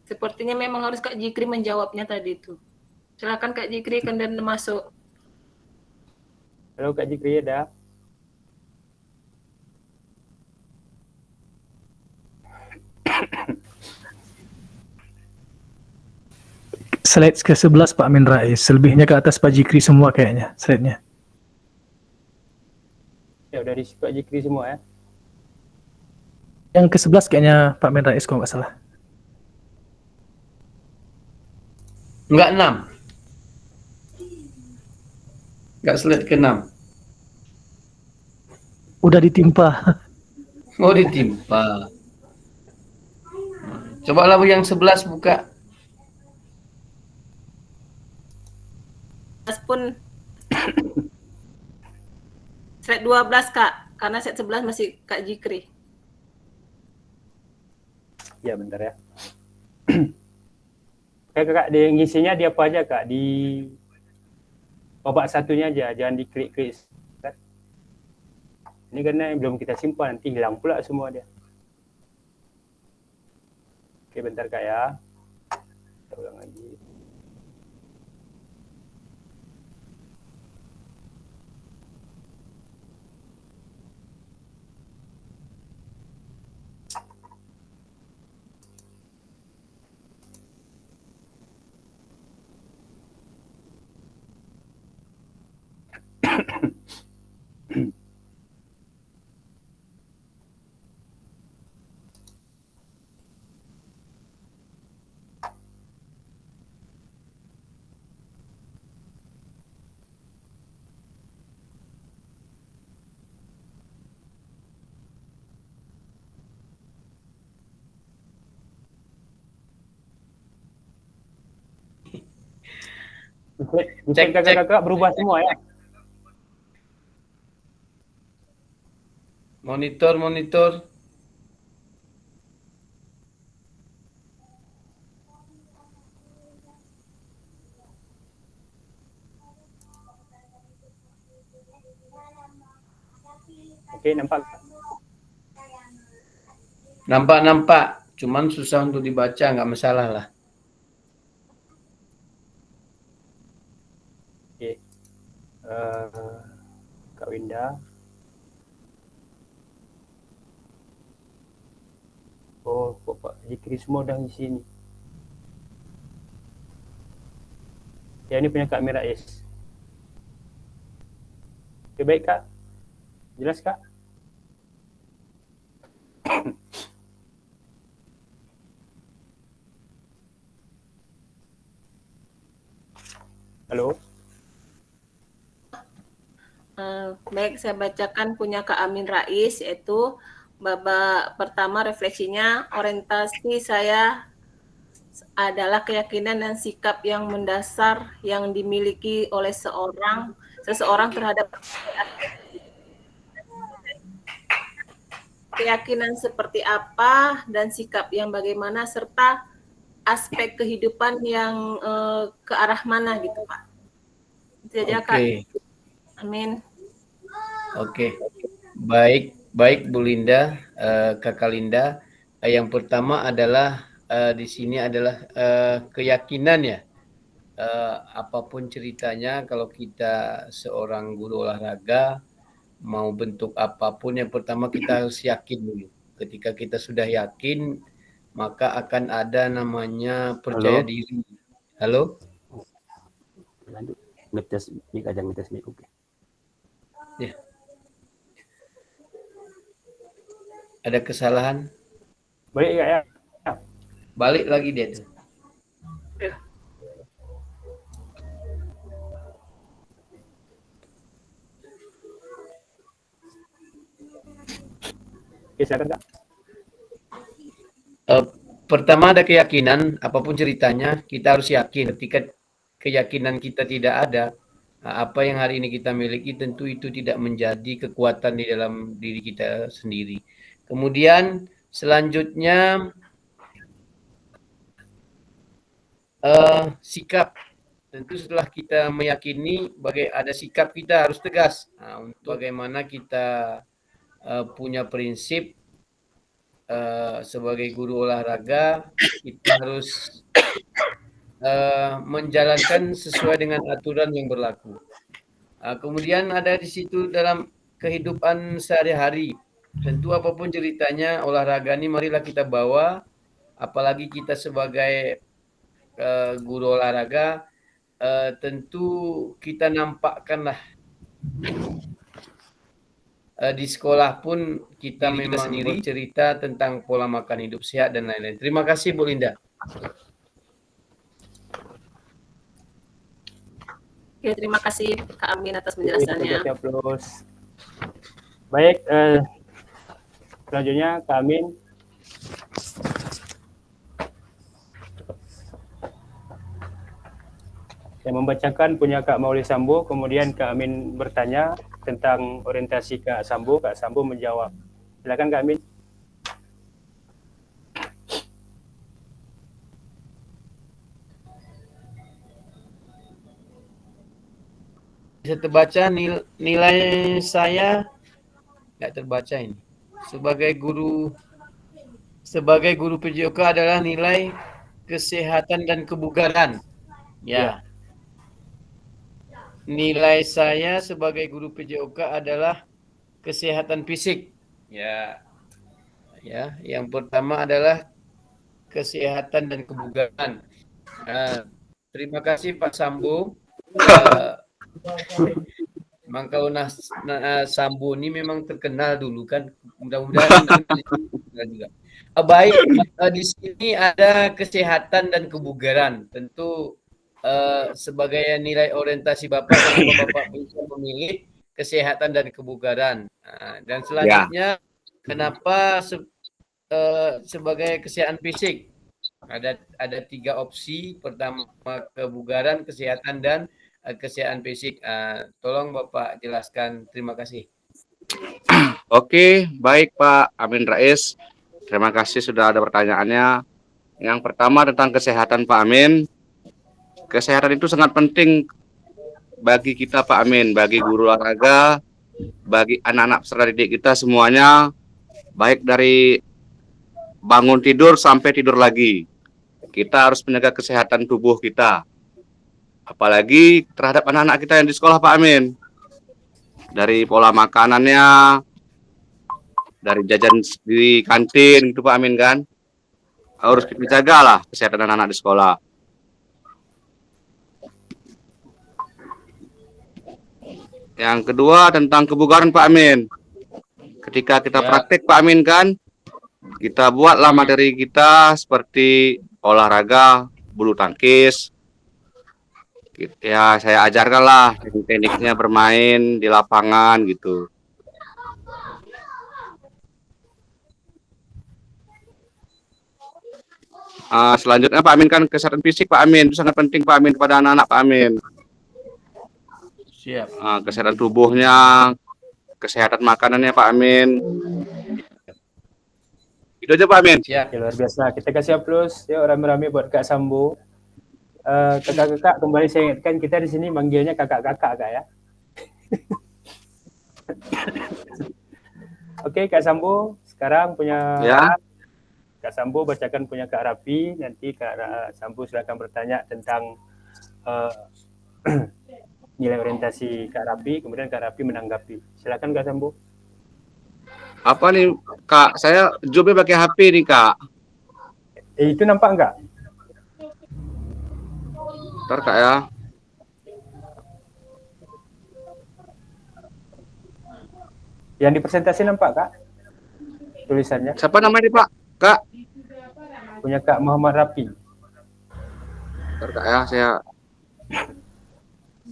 [SPEAKER 5] Sepertinya memang harus Kak Jikri menjawabnya tadi itu. Silakan Kak Jikri, kemudian masuk.
[SPEAKER 2] Halo Kak Jikri, ada?
[SPEAKER 7] Slide ke-11 Pak Amin Rais, selebihnya ke atas Pak Jikri semua kayaknya slide-nya.
[SPEAKER 2] Ya udah diisi Kak Jikri semua ya.
[SPEAKER 7] Yang ke-11 kayaknya Pak Amin Rais kalau nggak salah.
[SPEAKER 1] Enggak 6. Enggak slide ke-6.
[SPEAKER 7] Udah ditimpa.
[SPEAKER 1] Oh, ditimpa. Cobalah yang 11 buka.
[SPEAKER 5] Pun slide 12 Kak, karena slide 11 masih Kak Jikri.
[SPEAKER 2] Ya bentar ya. Kak, di ngisinya di apa aja Kak? Di babak satunya aja, jangan diklik-klik. Ini karena belum kita simpan, nanti hilang pula semua dia. Oke, bentar Kak ya. Kita ulang lagi. Cek kakak-kakak berubah semua ya.
[SPEAKER 1] Monitor.
[SPEAKER 2] Oke, nampak.
[SPEAKER 1] Nampak. Cuman susah untuk dibaca, nggak masalah lah.
[SPEAKER 2] Oke. Kak Winda. Oh, kok Pak Jikri semua udah di sini. Ya, ini punya Kak Mirais. Oke, baik Kak. Jelas Kak? Halo?
[SPEAKER 5] Baik, saya bacakan punya Kak Amin Rais, yaitu babak pertama refleksinya, orientasi saya adalah keyakinan dan sikap yang mendasar yang dimiliki oleh seseorang terhadap keyakinan seperti apa dan sikap yang bagaimana serta aspek kehidupan yang ke arah mana gitu Pak. Itu aja Kak. Amin.
[SPEAKER 1] Oke. Baik Bu Linda, Kakak Linda. Yang pertama adalah di sini adalah keyakinan ya. Apapun ceritanya, kalau kita seorang guru olahraga mau bentuk apapun, yang pertama kita harus yakin dulu. Ketika kita sudah yakin, maka akan ada namanya percaya diri. Halo?
[SPEAKER 4] Lanjut. Ngetes mic aja, ngetes mic. Oke.
[SPEAKER 1] Ya. Ada kesalahan?
[SPEAKER 2] Balik Kak ya?
[SPEAKER 1] Balik lagi dia tuh.
[SPEAKER 2] Oke, silakan Kak.
[SPEAKER 1] Pertama ada keyakinan, apapun ceritanya kita harus yakin. Ketika keyakinan kita tidak ada, apa yang hari ini kita miliki tentu itu tidak menjadi kekuatan di dalam diri kita sendiri. Kemudian selanjutnya sikap. Tentu setelah kita meyakini, ada sikap, kita harus tegas. Untuk bagaimana kita punya prinsip sebagai guru olahraga kita harus menjalankan sesuai dengan aturan yang berlaku. Kemudian ada di situ dalam kehidupan sehari-hari. Tentu apapun ceritanya olahraga ini marilah kita bawa, apalagi kita sebagai guru olahraga, tentu kita nampakkanlah di sekolah pun kita memang bercerita tentang pola makan hidup sehat dan lain-lain. Terima kasih Bu Linda.
[SPEAKER 5] Oke, terima kasih Kak Amin atas penjelasannya.
[SPEAKER 2] Baik, selanjutnya Kak Amin. Saya membacakan punya Kak Mauli Sambo, kemudian Kak Amin bertanya tentang orientasi Kak Sambo menjawab. Silakan Kak Amin.
[SPEAKER 1] Bisa terbaca nilai saya nggak terbaca ini. Sebagai guru PJOK adalah nilai kesehatan dan kebugaran. Ya. Nilai saya sebagai guru PJOK adalah kesehatan fisik. Ya. Ya, yang pertama adalah kesehatan dan kebugaran. Terima kasih Pak Sambo. Memang kalau Sambo ini memang terkenal dulu kan. Mudah-mudahan juga. Baik, di sini ada kesehatan dan kebugaran. Tentu sebagai nilai orientasi Bapak bisa memilih kesehatan dan kebugaran. Dan selanjutnya kenapa sebagai kesehatan fisik? Ada 3 opsi. Pertama kebugaran, kesehatan dan kesehatan fisik. Tolong Bapak jelaskan. Terima kasih.
[SPEAKER 3] Oke, baik Pak Amin Rais. Terima kasih sudah ada pertanyaannya. Yang pertama tentang kesehatan Pak Amin. Kesehatan itu sangat penting bagi kita Pak Amin, bagi guru olahraga, bagi anak-anak peserta didik kita semuanya, baik dari bangun tidur sampai tidur lagi. Kita harus menjaga kesehatan tubuh kita. Apalagi terhadap anak-anak kita yang di sekolah Pak Amin. Dari pola makanannya, dari jajan di kantin gitu Pak Amin kan. Harus kita jagalah kesehatan anak-anak di sekolah. Yang kedua tentang kebugaran Pak Amin. Ketika kita praktek Pak Amin kan, kita buatlah materi kita seperti olahraga, bulu tangkis. Ya saya ajarkanlah tekniknya bermain di lapangan gitu. Selanjutnya Pak Amin kan kesehatan fisik Pak Amin itu sangat penting Pak Amin kepada anak-anak Pak Amin.
[SPEAKER 1] Siap.
[SPEAKER 3] Kesehatan tubuhnya, kesehatan makanannya Pak Amin. Itu aja Pak Amin.
[SPEAKER 1] Siap.
[SPEAKER 2] Luar biasa. Kita kasih aplaus yuk rame-rame buat Kak Sambo. Kakak-kakak kembali saya ingatkan kita di sini manggilnya kakak-kakak Kak ya. Oke Kak Sambo, sekarang punya Kak Sambo bacakan punya Kak Rapi, nanti Kak Sambo silakan bertanya tentang nilai orientasi Kak Rapi, kemudian Kak Rapi menanggapi. Silakan Kak Sambo.
[SPEAKER 3] Apa nih Kak? Saya jobnya pakai HP nih Kak.
[SPEAKER 2] Itu nampak enggak?
[SPEAKER 3] Ntar Kak ya.
[SPEAKER 2] Yang di presentasi nampak Kak? Tulisannya.
[SPEAKER 3] Siapa namanya Pak? Kak?
[SPEAKER 2] Punya Kak Muhammad Rapi.
[SPEAKER 3] Ntar Kak ya, saya.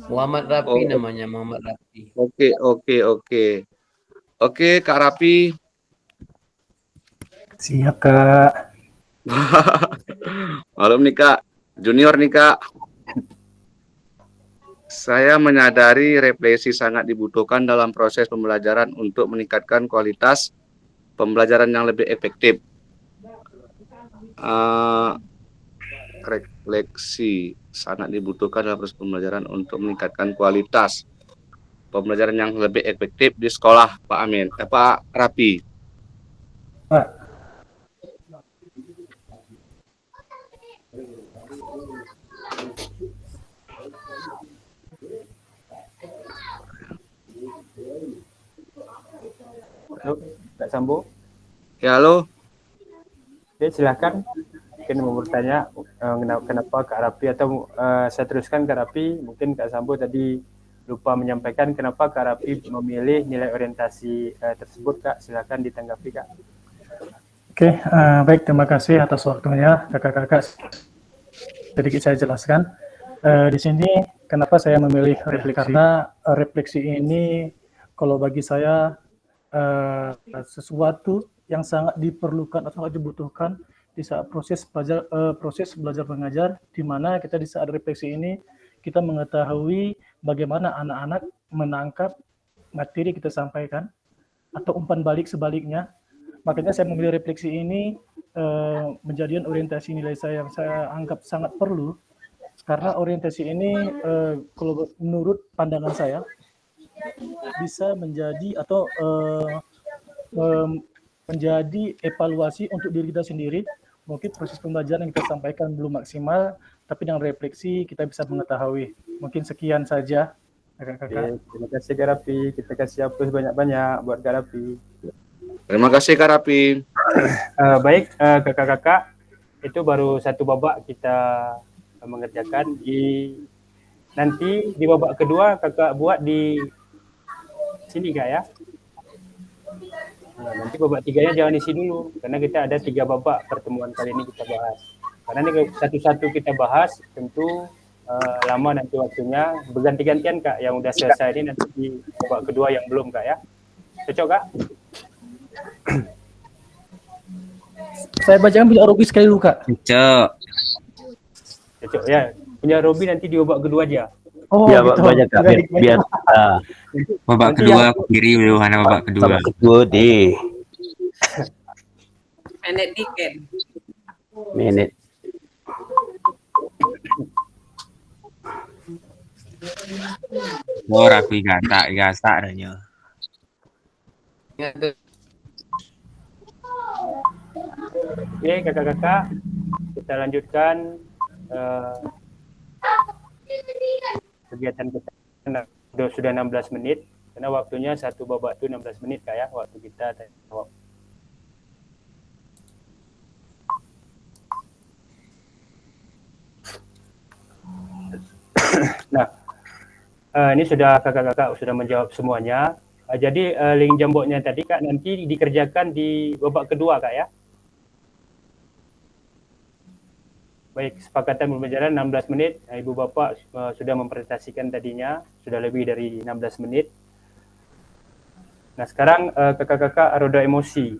[SPEAKER 1] Muhammad Rapi namanya, Muhammad Rapi.
[SPEAKER 3] Oke. Oke Kak Rapi.
[SPEAKER 7] Siap Kak.
[SPEAKER 3] Malam nih Kak. Junior nih Kak. Saya menyadari refleksi sangat dibutuhkan dalam proses pembelajaran untuk meningkatkan kualitas pembelajaran yang lebih efektif. Refleksi sangat dibutuhkan dalam proses pembelajaran untuk meningkatkan kualitas pembelajaran yang lebih efektif di sekolah Pak Amin. Pak Rapi.
[SPEAKER 7] Pak,
[SPEAKER 2] Sambo.
[SPEAKER 3] Ya, halo.
[SPEAKER 2] Oke, silakan. Mungkin mau bertanya kenapa Kak Rapi atau saya teruskan Kak Rapi. Mungkin Kak Sambo tadi lupa menyampaikan kenapa Kak Rapi memilih nilai orientasi tersebut, Kak. Silakan ditanggapi, Kak.
[SPEAKER 7] Oke, baik, terima kasih atas waktunya kakak-kakak. Sedikit saya jelaskan. Di sini kenapa saya memilih refleksi, karena refleksi ini kalau bagi saya sesuatu yang sangat diperlukan atau sangat dibutuhkan di saat proses belajar mengajar, di mana kita di saat refleksi ini kita mengetahui bagaimana anak-anak menangkap materi kita sampaikan atau umpan balik sebaliknya. Makanya saya memilih refleksi ini menjadikan orientasi nilai saya yang saya anggap sangat perlu, karena orientasi ini kalau menurut pandangan saya bisa menjadi atau menjadi evaluasi untuk diri kita sendiri. Mungkin proses pembelajaran yang kita sampaikan belum maksimal, tapi dengan refleksi kita bisa mengetahui. Mungkin sekian saja, kakak-kakak.
[SPEAKER 2] Terima kasih Kak Rapi. Kita kasih aplaus banyak-banyak buat Kak Rapi.
[SPEAKER 3] Terima kasih Kak Rapi.
[SPEAKER 2] Baik, kakak-kakak, itu baru satu babak kita mengerjakan. Nanti di babak kedua kakak buat di sini Kak ya. Nanti babak tiganya jangan isi dulu, karena kita ada 3 babak pertemuan kali ini kita bahas. Karena ini satu-satu kita bahas, tentu lama nanti waktunya. Berganti-gantian Kak, yang udah selesai ini nanti di babak kedua yang belum Kak ya. Cocok Kak?
[SPEAKER 7] Saya bacakan punya Robi sekali dulu, Kak.
[SPEAKER 2] Cocok ya. Punya Robi nanti di babak kedua aja.
[SPEAKER 7] Oh,
[SPEAKER 4] Ya,
[SPEAKER 7] gitu.
[SPEAKER 4] banyak Kak, biar
[SPEAKER 8] Babak
[SPEAKER 2] Nanti
[SPEAKER 8] kedua aku kiri dulu, Hana babak kedua.
[SPEAKER 4] babak kedua deh.
[SPEAKER 5] Pendek dikit.
[SPEAKER 4] Menit.
[SPEAKER 8] Oh, rapi gasak adanya.
[SPEAKER 2] Oke kakak-kakak, kita lanjutkan kegiatan kita. Sudah 16 menit, karena waktunya satu babak itu 16 menit Kak ya, waktu kita tanya jawab. Nah, ini sudah kakak-kakak sudah menjawab semuanya. Jadi link jamboknya tadi Kak nanti dikerjakan di babak kedua Kak ya. Baik, kesepakatan pembelajaran 16 menit. Ibu Bapak sudah mempresentasikan tadinya, sudah lebih dari 16 menit. Nah, sekarang kakak-kakak roda emosi.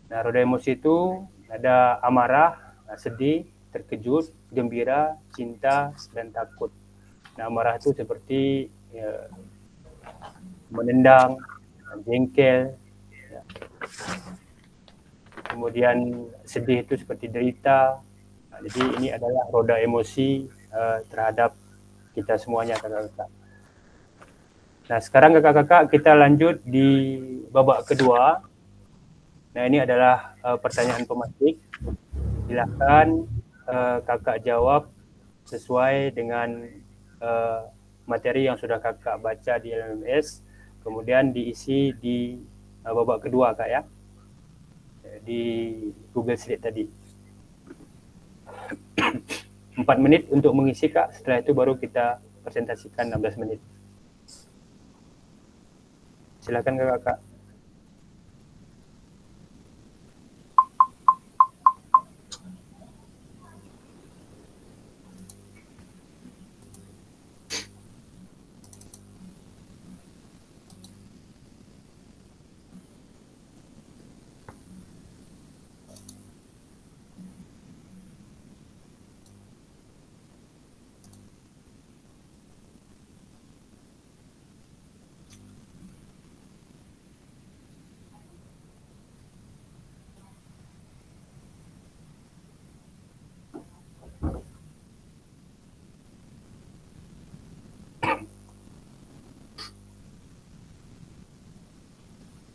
[SPEAKER 2] Nah, roda emosi itu ada amarah, sedih, terkejut, gembira, cinta, dan takut. Nah, amarah itu seperti menendang, jengkel. Ya. Kemudian sedih itu seperti derita. Nah, jadi ini adalah roda emosi terhadap kita semuanya kakak-kakak. Nah, sekarang kakak-kakak kita lanjut di babak kedua. Nah, ini adalah pertanyaan pemantik. Silakan kakak jawab sesuai dengan materi yang sudah kakak baca di LMS, kemudian diisi di babak kedua Kak ya, di Google Slide tadi. 4 menit untuk mengisi Kak, setelah itu baru kita presentasikan 16 menit. Silakan kakak.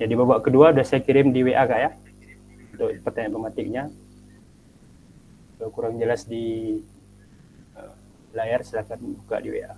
[SPEAKER 2] Jadi babak kedua sudah saya kirim di WA Kak ya, untuk pertanyaan pematiknya. Kalau kurang jelas di layar silakan buka di WA.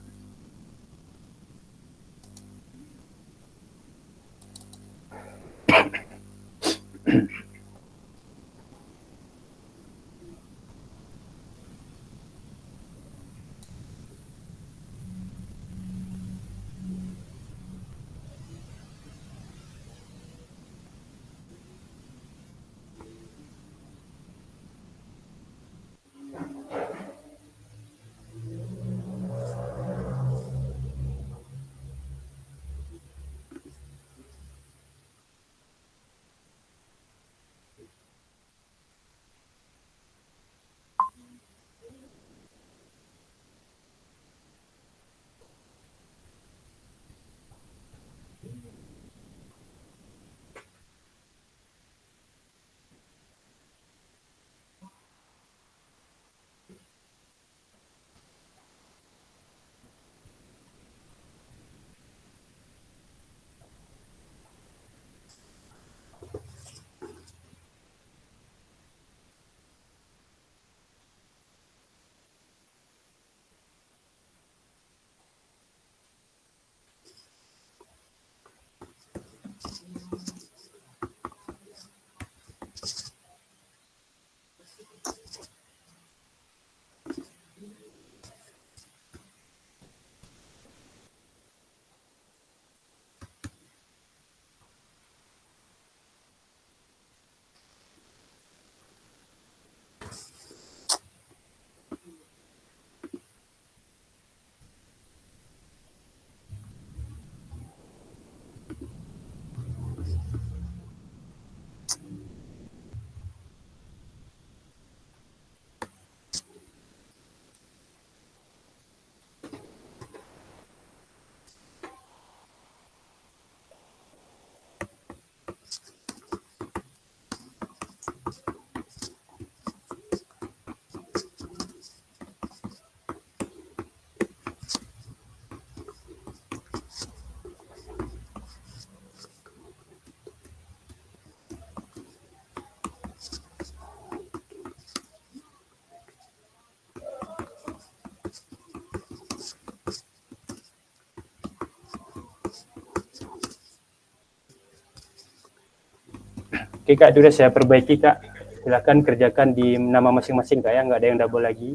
[SPEAKER 2] Oke Kak, sudah saya perbaiki Kak. Silakan kerjakan di nama masing-masing Kak ya, nggak ada yang double lagi.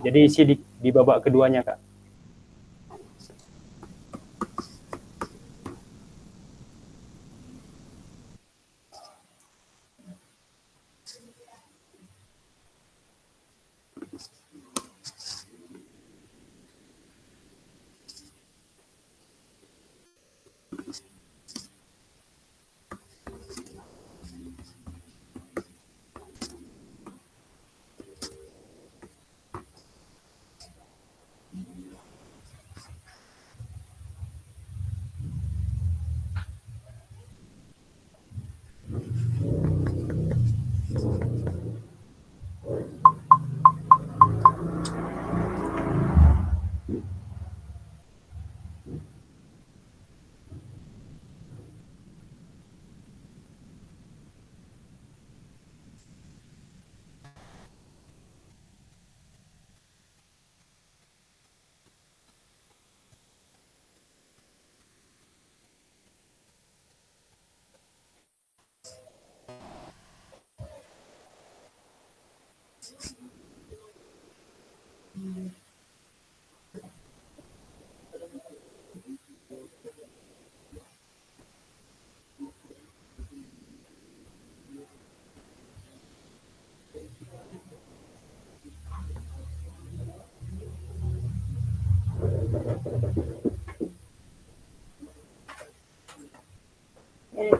[SPEAKER 2] Jadi isi di babak keduanya Kak.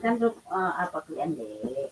[SPEAKER 9] Kan apa kalian deh?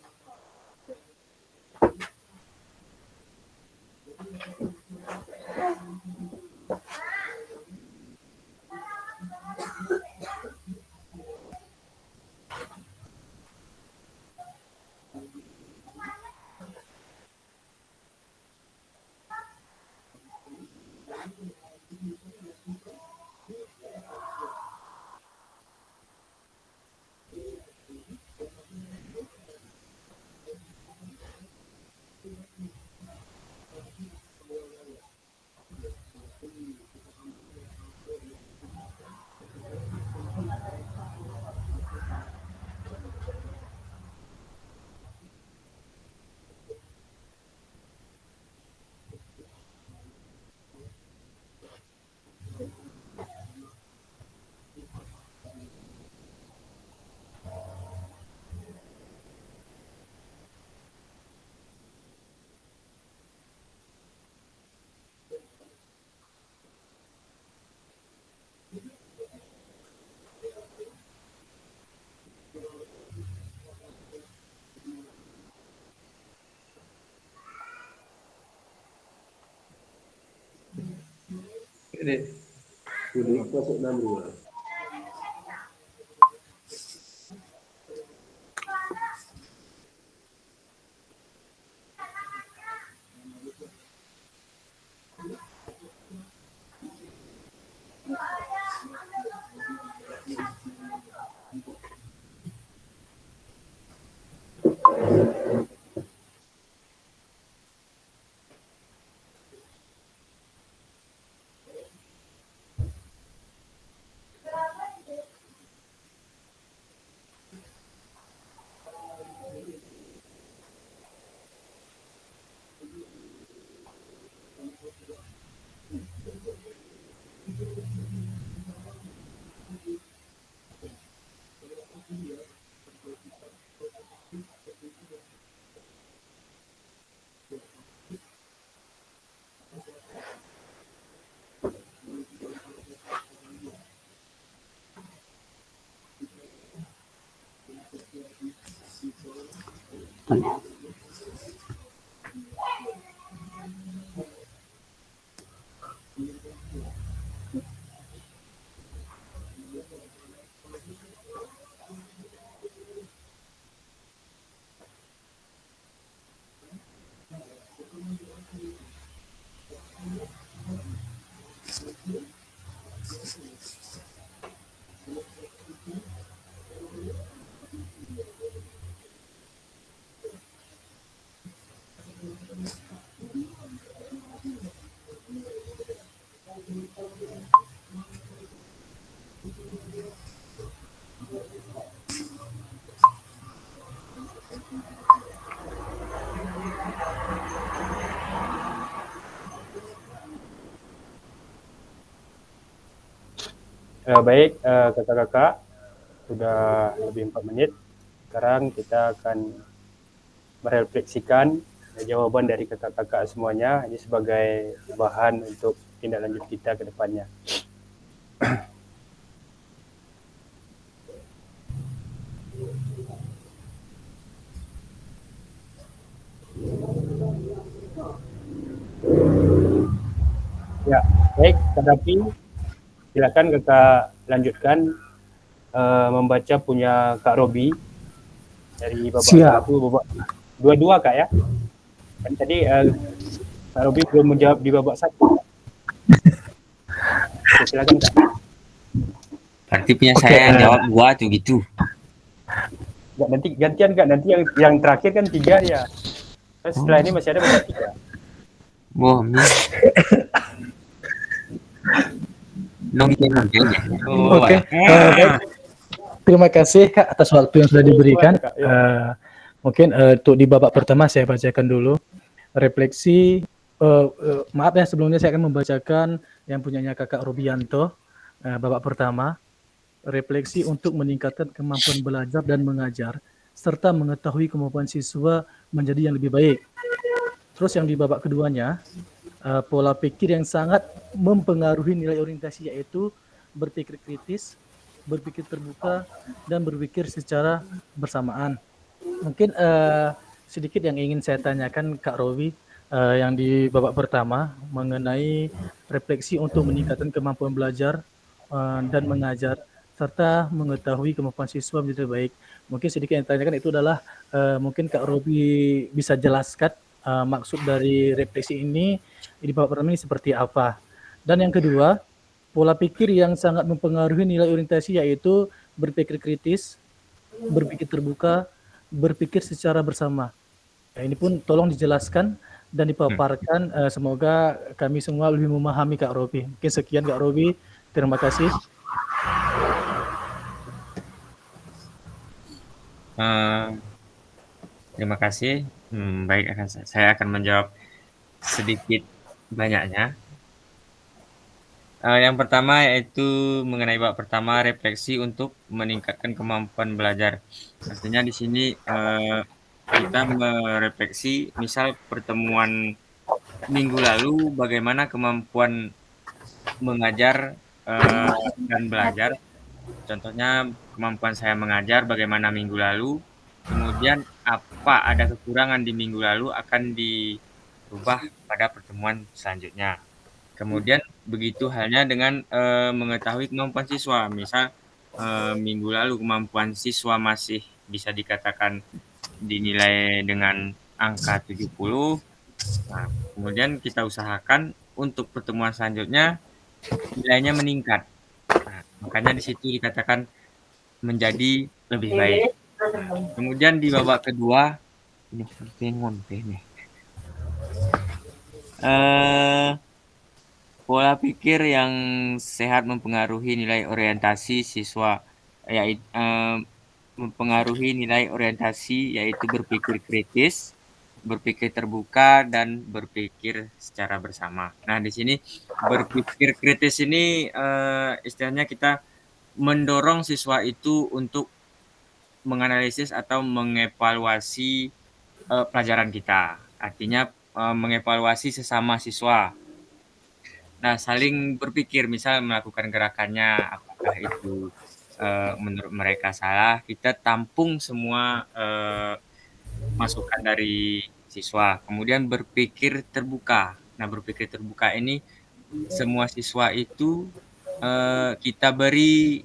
[SPEAKER 10] Masuk 6
[SPEAKER 2] Baik, kakak-kakak, sudah lebih 4 menit. Sekarang kita akan merefleksikan jawaban dari kakak-kakak semuanya. Ini sebagai bahan untuk tindak lanjut kita ke depannya. Ya, baik, Kak Dapi, silakan kakak lanjutkan membaca punya Kak Robi dari babak
[SPEAKER 7] Siap.
[SPEAKER 2] 1, babak 2 Kak ya. Kan tadi Kak Robi belum menjawab di babak 1. Oke, silakan Kak.
[SPEAKER 8] Berarti punya saya yang jawab 2 tuh gitu.
[SPEAKER 2] Nggak, nanti gantian Kak, nanti yang terakhir kan 3 ya. Kan setelah ini masih ada babak 3.
[SPEAKER 8] Wah,
[SPEAKER 7] Oke, baik. Terima kasih Kak atas waktu yang sudah diberikan. Mungkin untuk di babak pertama saya bacakan dulu refleksi. Maaf ya, sebelumnya saya akan membacakan yang punyanya Kakak Rubianto. Babak pertama, refleksi untuk meningkatkan kemampuan belajar dan mengajar serta mengetahui kemampuan siswa menjadi yang lebih baik. Terus yang di babak keduanya, pola pikir yang sangat mempengaruhi nilai orientasi, yaitu berpikir kritis, berpikir terbuka, dan berpikir secara bersamaan. Mungkin sedikit yang ingin saya tanyakan Kak Robi, yang di babak pertama mengenai refleksi untuk meningkatkan kemampuan belajar dan mengajar serta mengetahui kemampuan siswa menjadi baik. Mungkin sedikit yang ditanyakan itu adalah mungkin Kak Robi bisa jelaskan maksud dari refleksi ini di babak pertama ini seperti apa. Dan yang kedua, pola pikir yang sangat mempengaruhi nilai orientasi, yaitu berpikir kritis, berpikir terbuka, berpikir secara bersama. Ini pun tolong dijelaskan dan dipaparkan. Semoga kami semua lebih memahami Kak Robi. Mungkin sekian Kak Robi. Terima kasih.
[SPEAKER 8] Terima kasih. Baik, saya akan menjawab sedikit banyaknya. Yang pertama yaitu mengenai babak pertama, refleksi untuk meningkatkan kemampuan belajar. Artinya di sini kita merefleksi, misal pertemuan minggu lalu bagaimana kemampuan mengajar dan belajar. Contohnya kemampuan saya mengajar bagaimana minggu lalu, kemudian apa ada kekurangan di minggu lalu akan dirubah pada pertemuan selanjutnya. Kemudian begitu halnya dengan mengetahui kemampuan siswa. Misal minggu lalu kemampuan siswa masih bisa dikatakan dinilai dengan angka 70. Nah, kemudian kita usahakan untuk pertemuan selanjutnya nilainya meningkat. Nah, makanya di situ dikatakan menjadi lebih baik. Kemudian di babak kedua, ini pola pikir yang sehat mempengaruhi nilai orientasi siswa, yaitu mempengaruhi nilai orientasi, yaitu berpikir kritis, berpikir terbuka, dan berpikir secara bersama. Nah, di sini berpikir kritis ini istilahnya kita mendorong siswa itu untuk menganalisis atau mengevaluasi pelajaran kita. Artinya mengevaluasi sesama siswa. Nah, saling berpikir, misal melakukan gerakannya, apakah itu menurut mereka salah, kita tampung semua masukan dari siswa. Kemudian berpikir terbuka. Nah, berpikir terbuka ini semua siswa itu kita beri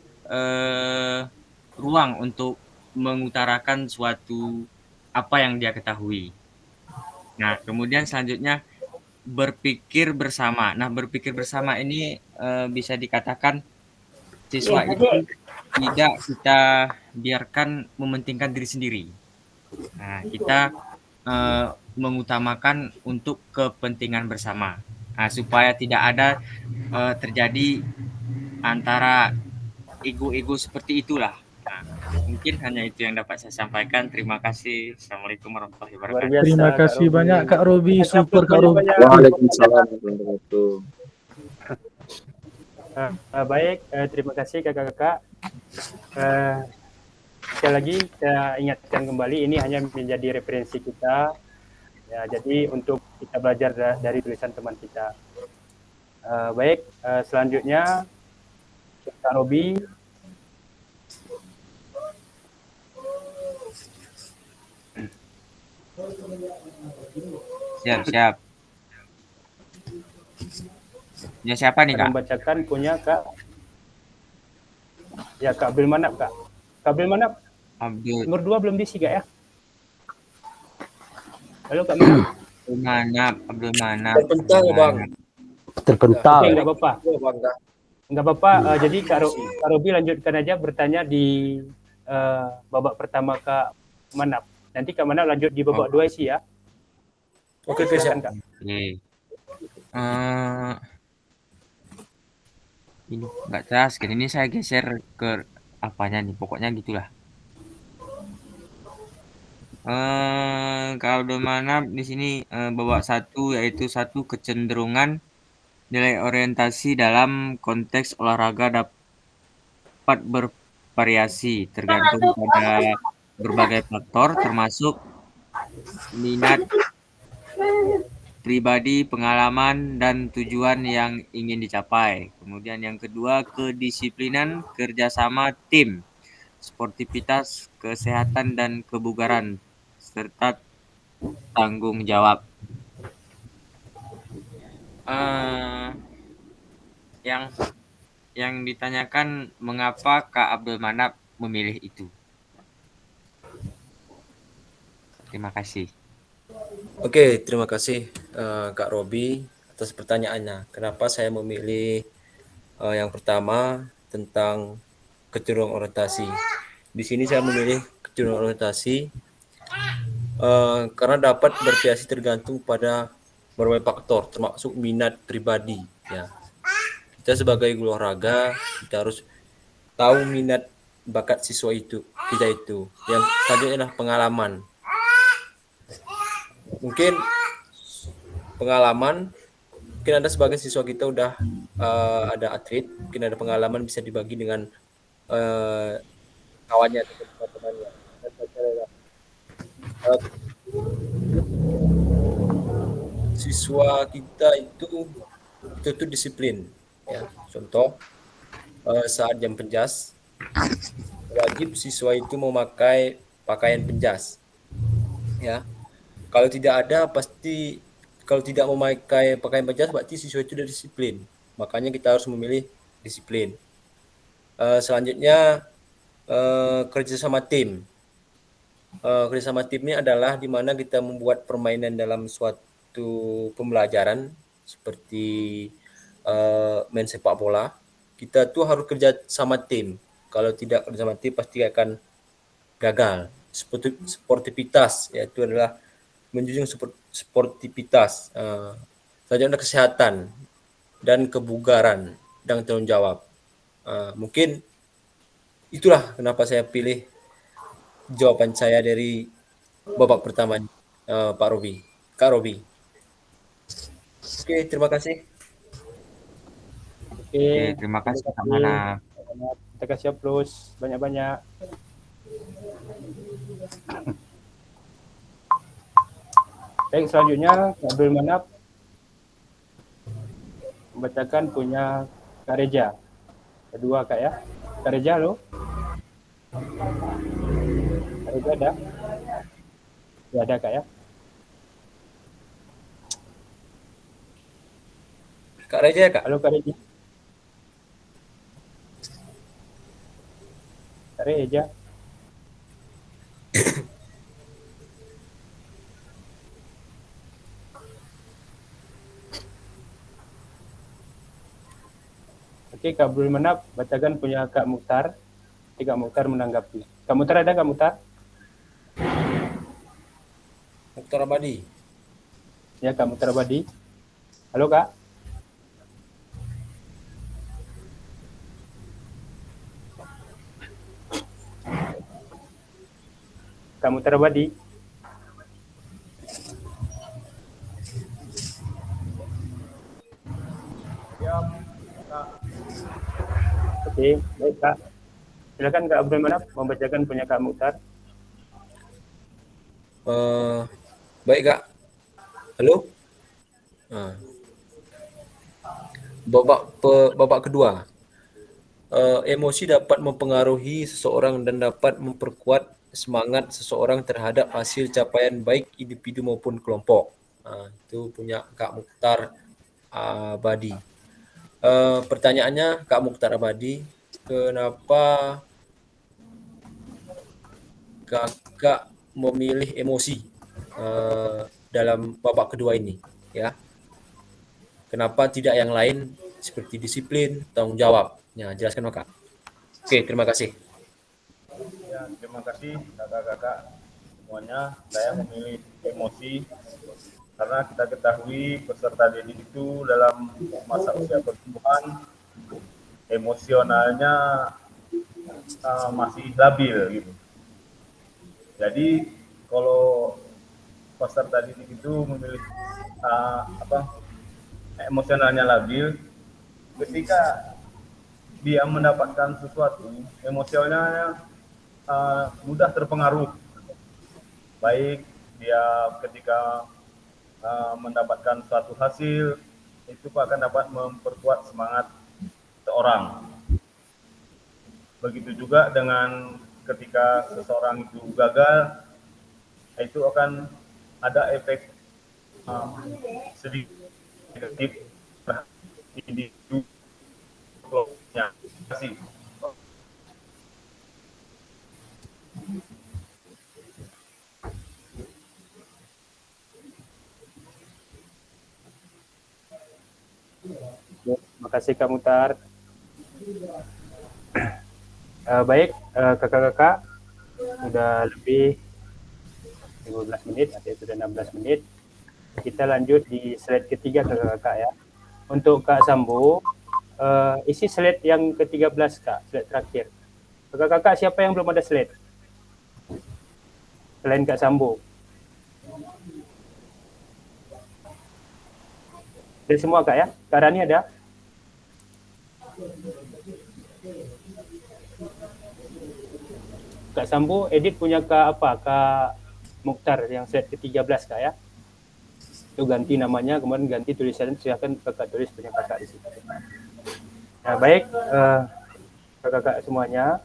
[SPEAKER 8] ruang untuk mengutarakan suatu apa yang dia ketahui. Nah, kemudian selanjutnya berpikir bersama. Nah, berpikir bersama ini bisa dikatakan siswa itu tidak kita biarkan mementingkan diri sendiri. Nah, kita mengutamakan untuk kepentingan bersama. Nah, supaya tidak ada terjadi antara ego-ego seperti itulah. Nah, mungkin hanya itu yang dapat saya sampaikan. Terima kasih. Assalamualaikum warahmatullahi wabarakatuh.
[SPEAKER 7] Terima kasih banyak Kak Robi. Super Kak Robi.
[SPEAKER 3] Waalaikumsalam warahmatullahi wabarakatuh.
[SPEAKER 2] Baik, terima kasih kakak-kakak. Sekali lagi saya ingatkan kembali, ini hanya menjadi referensi kita. Ya, jadi untuk kita belajar dari tulisan teman kita. Baik, selanjutnya Kak Robi.
[SPEAKER 8] Siap. Ya siapa nih Kak?
[SPEAKER 2] Membacakan punya Kak. Ya Kak Abdul Manap Kak. Kak Abdul Manap. Nomor 2 belum diisi Kak ya? Halo Kak Manap.
[SPEAKER 8] Abdul Manap.
[SPEAKER 10] Terpental Bang.
[SPEAKER 4] Terpental.
[SPEAKER 2] Oke, nggak apa-apa. Nggak apa-apa. Jadi Kak Robi lanjutkan aja bertanya di babak pertama Kak Manap. Nanti Kak Manap lanjut di babak 2 isi ya.
[SPEAKER 10] Oke, silakan
[SPEAKER 2] Kak.
[SPEAKER 8] Ini nggak jelas kan, ini saya geser ke apanya nih, pokoknya gitulah. Kalau mana di sini babak 1 yaitu 1 kecenderungan nilai orientasi dalam konteks olahraga dapat bervariasi tergantung pada berbagai faktor termasuk minat pribadi, pengalaman, dan tujuan yang ingin dicapai. Kemudian yang kedua, kedisiplinan, kerjasama tim, sportivitas, kesehatan, dan kebugaran, serta tanggung jawab. Yang ditanyakan mengapa Kak Abdul Manap memilih itu. Terima kasih.
[SPEAKER 10] Oke, terima kasih Kak Robi atas pertanyaannya. Kenapa saya memilih yang pertama tentang kecenderungan orientasi. Di sini saya memilih kecenderungan orientasi karena dapat bervariasi tergantung pada berbagai faktor, termasuk minat pribadi. Ya, kita sebagai guru olahraga kita harus tahu minat bakat siswa kita itu. Yang selanjutnya adalah pengalaman. Mungkin pengalaman, mungkin Anda sebagai siswa kita udah ada atlet, mungkin ada pengalaman bisa dibagi dengan kawannya atau teman-temannya. Siswa kita itu disiplin. Ya, contoh saat jam penjas wajib siswa itu memakai pakaian penjas. Ya. Kalau tidak ada pasti kalau tidak memakai pakaian penjas berarti siswa itu sudah disiplin. Makanya kita harus memilih disiplin. Selanjutnya kerjasama tim. Kerjasama tim ini adalah di mana kita membuat permainan dalam suatu pembelajaran seperti main sepak bola. Kita tuh harus kerja sama tim. Kalau tidak kerja sama tim pasti akan gagal. Sportivitas yaitu adalah menjunjung sportivitas, selanjutnya kesehatan dan kebugaran dan tanggung jawab. Mungkin itulah kenapa saya pilih jawaban saya dari babak pertama, Pak Robi, Kak Robi. Oke, terima kasih.
[SPEAKER 2] Oke,
[SPEAKER 8] terima kasih Kak Manap.
[SPEAKER 2] Kita kasih aplaus banyak-banyak. Baik, selanjutnya Abdul Manap membacakan punya Kak Reja. Kedua Kak ya. Kak Reja lo. Kak Reja ada? Ya ada Kak ya.
[SPEAKER 10] Kak Reja Kak?
[SPEAKER 2] Halo Kak Reja. Kak Reja. Oke, Kak Abdul Manap bacakan punya Kak Mukhtar. Kak Mukhtar menanggapi. Kak Mukhtar ada Kak Mukhtar?
[SPEAKER 10] Mukhtar Abadi.
[SPEAKER 2] Ya, Kak Mukhtar Abadi. Halo Kak. Kak Mukhtar Abadi. Oke, baik Kak. Silakan Kak Abdul Manaf membacakan punya Kak Mukhtar.
[SPEAKER 10] Baik Kak. Halo. Babak kedua. Emosi dapat mempengaruhi seseorang dan dapat memperkuat semangat seseorang terhadap hasil capaian baik individu maupun kelompok. Itu punya Kak Mukhtar Abadi. Pertanyaannya Kak Mukhtar Abadi, kenapa Kakak memilih emosi dalam babak kedua ini? Ya, kenapa tidak yang lain seperti disiplin, tanggung jawab? Ya, jelaskan Kak. Oke, terima kasih.
[SPEAKER 11] Ya, terima kasih kakak-kakak semuanya. Saya memilih emosi karena kita ketahui peserta didik itu dalam masa usia pertumbuhan emosionalnya masih labil gitu. Jadi kalau peserta didik itu memilih emosionalnya labil, ketika dia mendapatkan sesuatu, emosionalnya mudah terpengaruh. Baik dia ketika mendapatkan suatu hasil, itu akan dapat memperkuat semangat seorang. Begitu juga dengan ketika seseorang itu gagal, itu akan ada efek sedikit negatif individu kelompoknya. Terima kasih.
[SPEAKER 2] Terima kasih Kak Mukhtar. Baik, kakak-kakak, sudah lebih 15 menit, artinya sudah 16 menit. Kita lanjut di slide ketiga kakak-kakak ya. Untuk Kak Sambo, isi slide yang ke-13 Kak, slide terakhir. Kakak-kakak siapa yang belum ada slide? Selain Kak Sambo. Ada semua Kak ya? Kak Rani ada? Kak Sambo, edit punya Kak apa? Kak Mukhtar yang slide ke-13 Kak ya? Itu ganti namanya, kemudian ganti tulisannya, silahkan kakak tulis punya kakak di situ. Nah baik, kakak-kakak semuanya.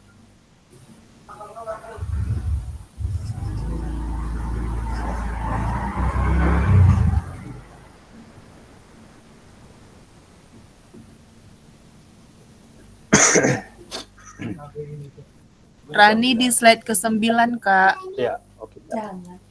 [SPEAKER 6] Rani di slide ke-9, Kak.
[SPEAKER 2] Ya, oke.
[SPEAKER 6] Jangan.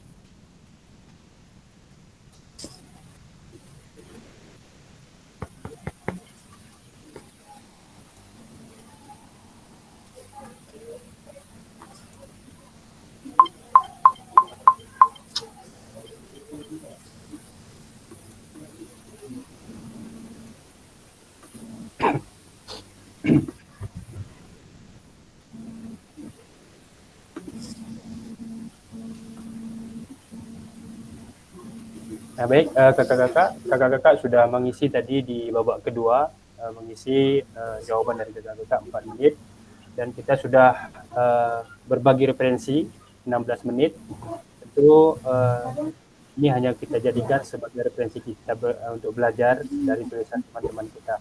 [SPEAKER 2] Nah baik, kakak-kakak sudah mengisi tadi di babak kedua, mengisi jawaban dari kakak-kakak 4 menit, dan kita sudah berbagi referensi 16 menit. Tentu ini hanya kita jadikan sebagai referensi kita untuk belajar dari tulisan teman-teman kita.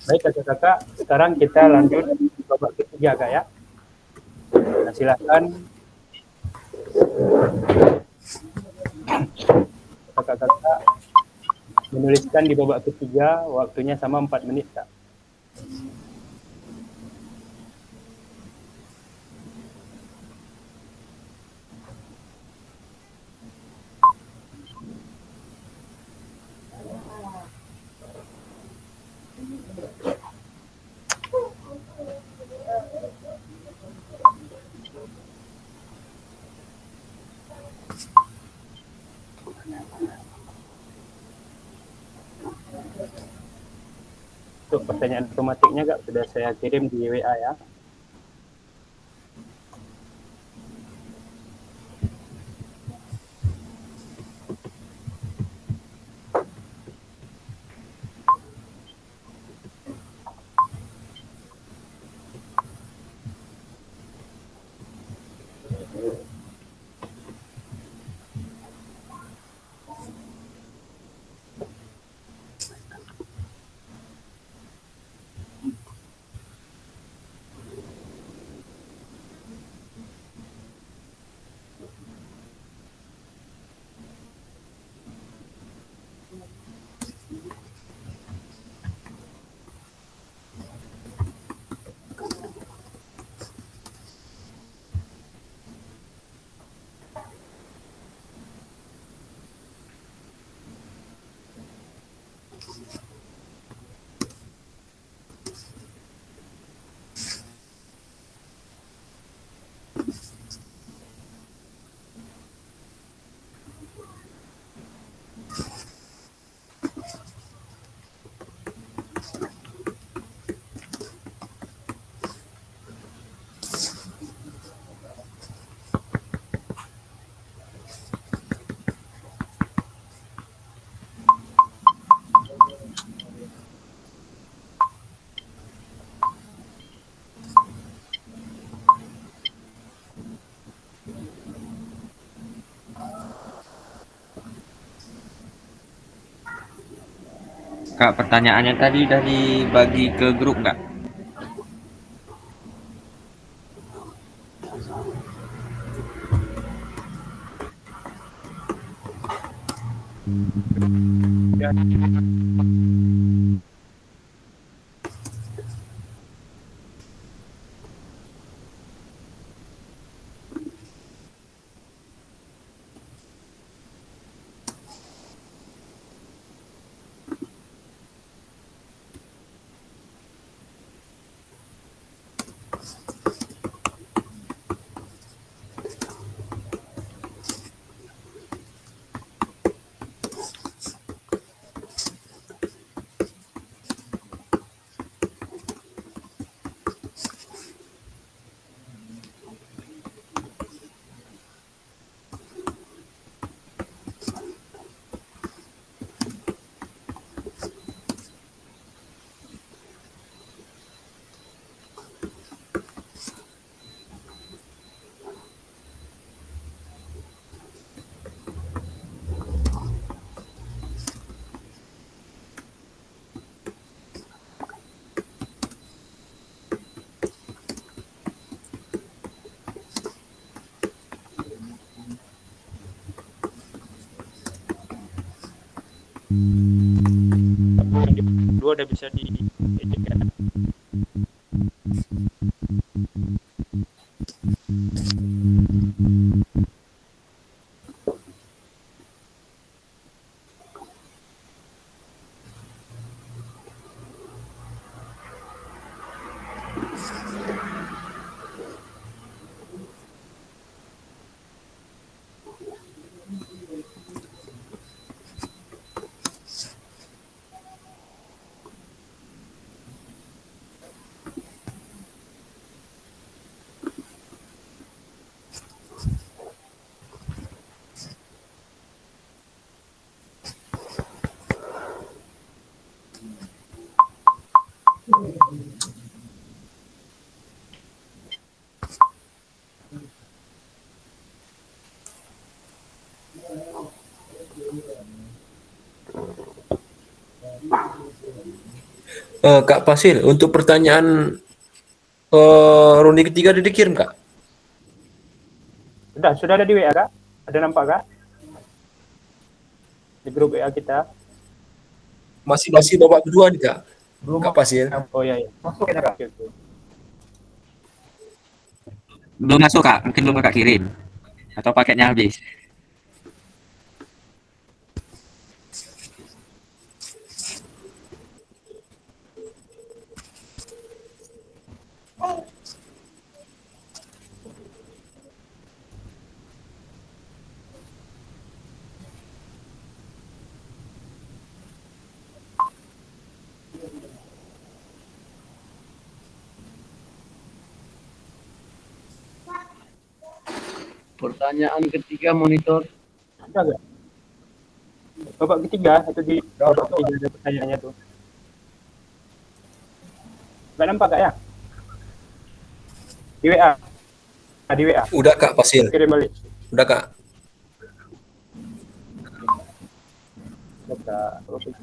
[SPEAKER 2] Baik kakak-kakak, sekarang kita lanjut di babak ketiga Kak ya. Nah, silakan kakak-kakak menuliskan di babak ketiga, waktunya sama 4 menit Kak. Untuk pertanyaan otomatiknya Kak, sudah saya kirim di WA ya.
[SPEAKER 8] Kak, pertanyaannya tadi udah dibagi ke grup nggak?
[SPEAKER 2] Dua udah bisa diejekkan.
[SPEAKER 10] Kak Fasil, untuk pertanyaan ronde ketiga udah dikirim Kak?
[SPEAKER 2] Sudah ada di WA Kak? Ada nampak Kak? Di grup WA kita.
[SPEAKER 10] Masih babak kedua nih Kak? Belum Kak Fasil.
[SPEAKER 2] Oh iya. Masuk ya Kak? Oke.
[SPEAKER 8] Belum masuk Kak, mungkin belum Kakak kirim. Atau paketnya habis.
[SPEAKER 1] Pertanyaan ketiga monitor.
[SPEAKER 2] Ada nggak? Babak ketiga atau di babak ketiga ada pertanyaannya tuh. Nggak nampak Kak ya? Di WA. Di WA.
[SPEAKER 10] Udah Kak Fasil.
[SPEAKER 2] Kirim balik.
[SPEAKER 10] Udah Kak.
[SPEAKER 2] Oke.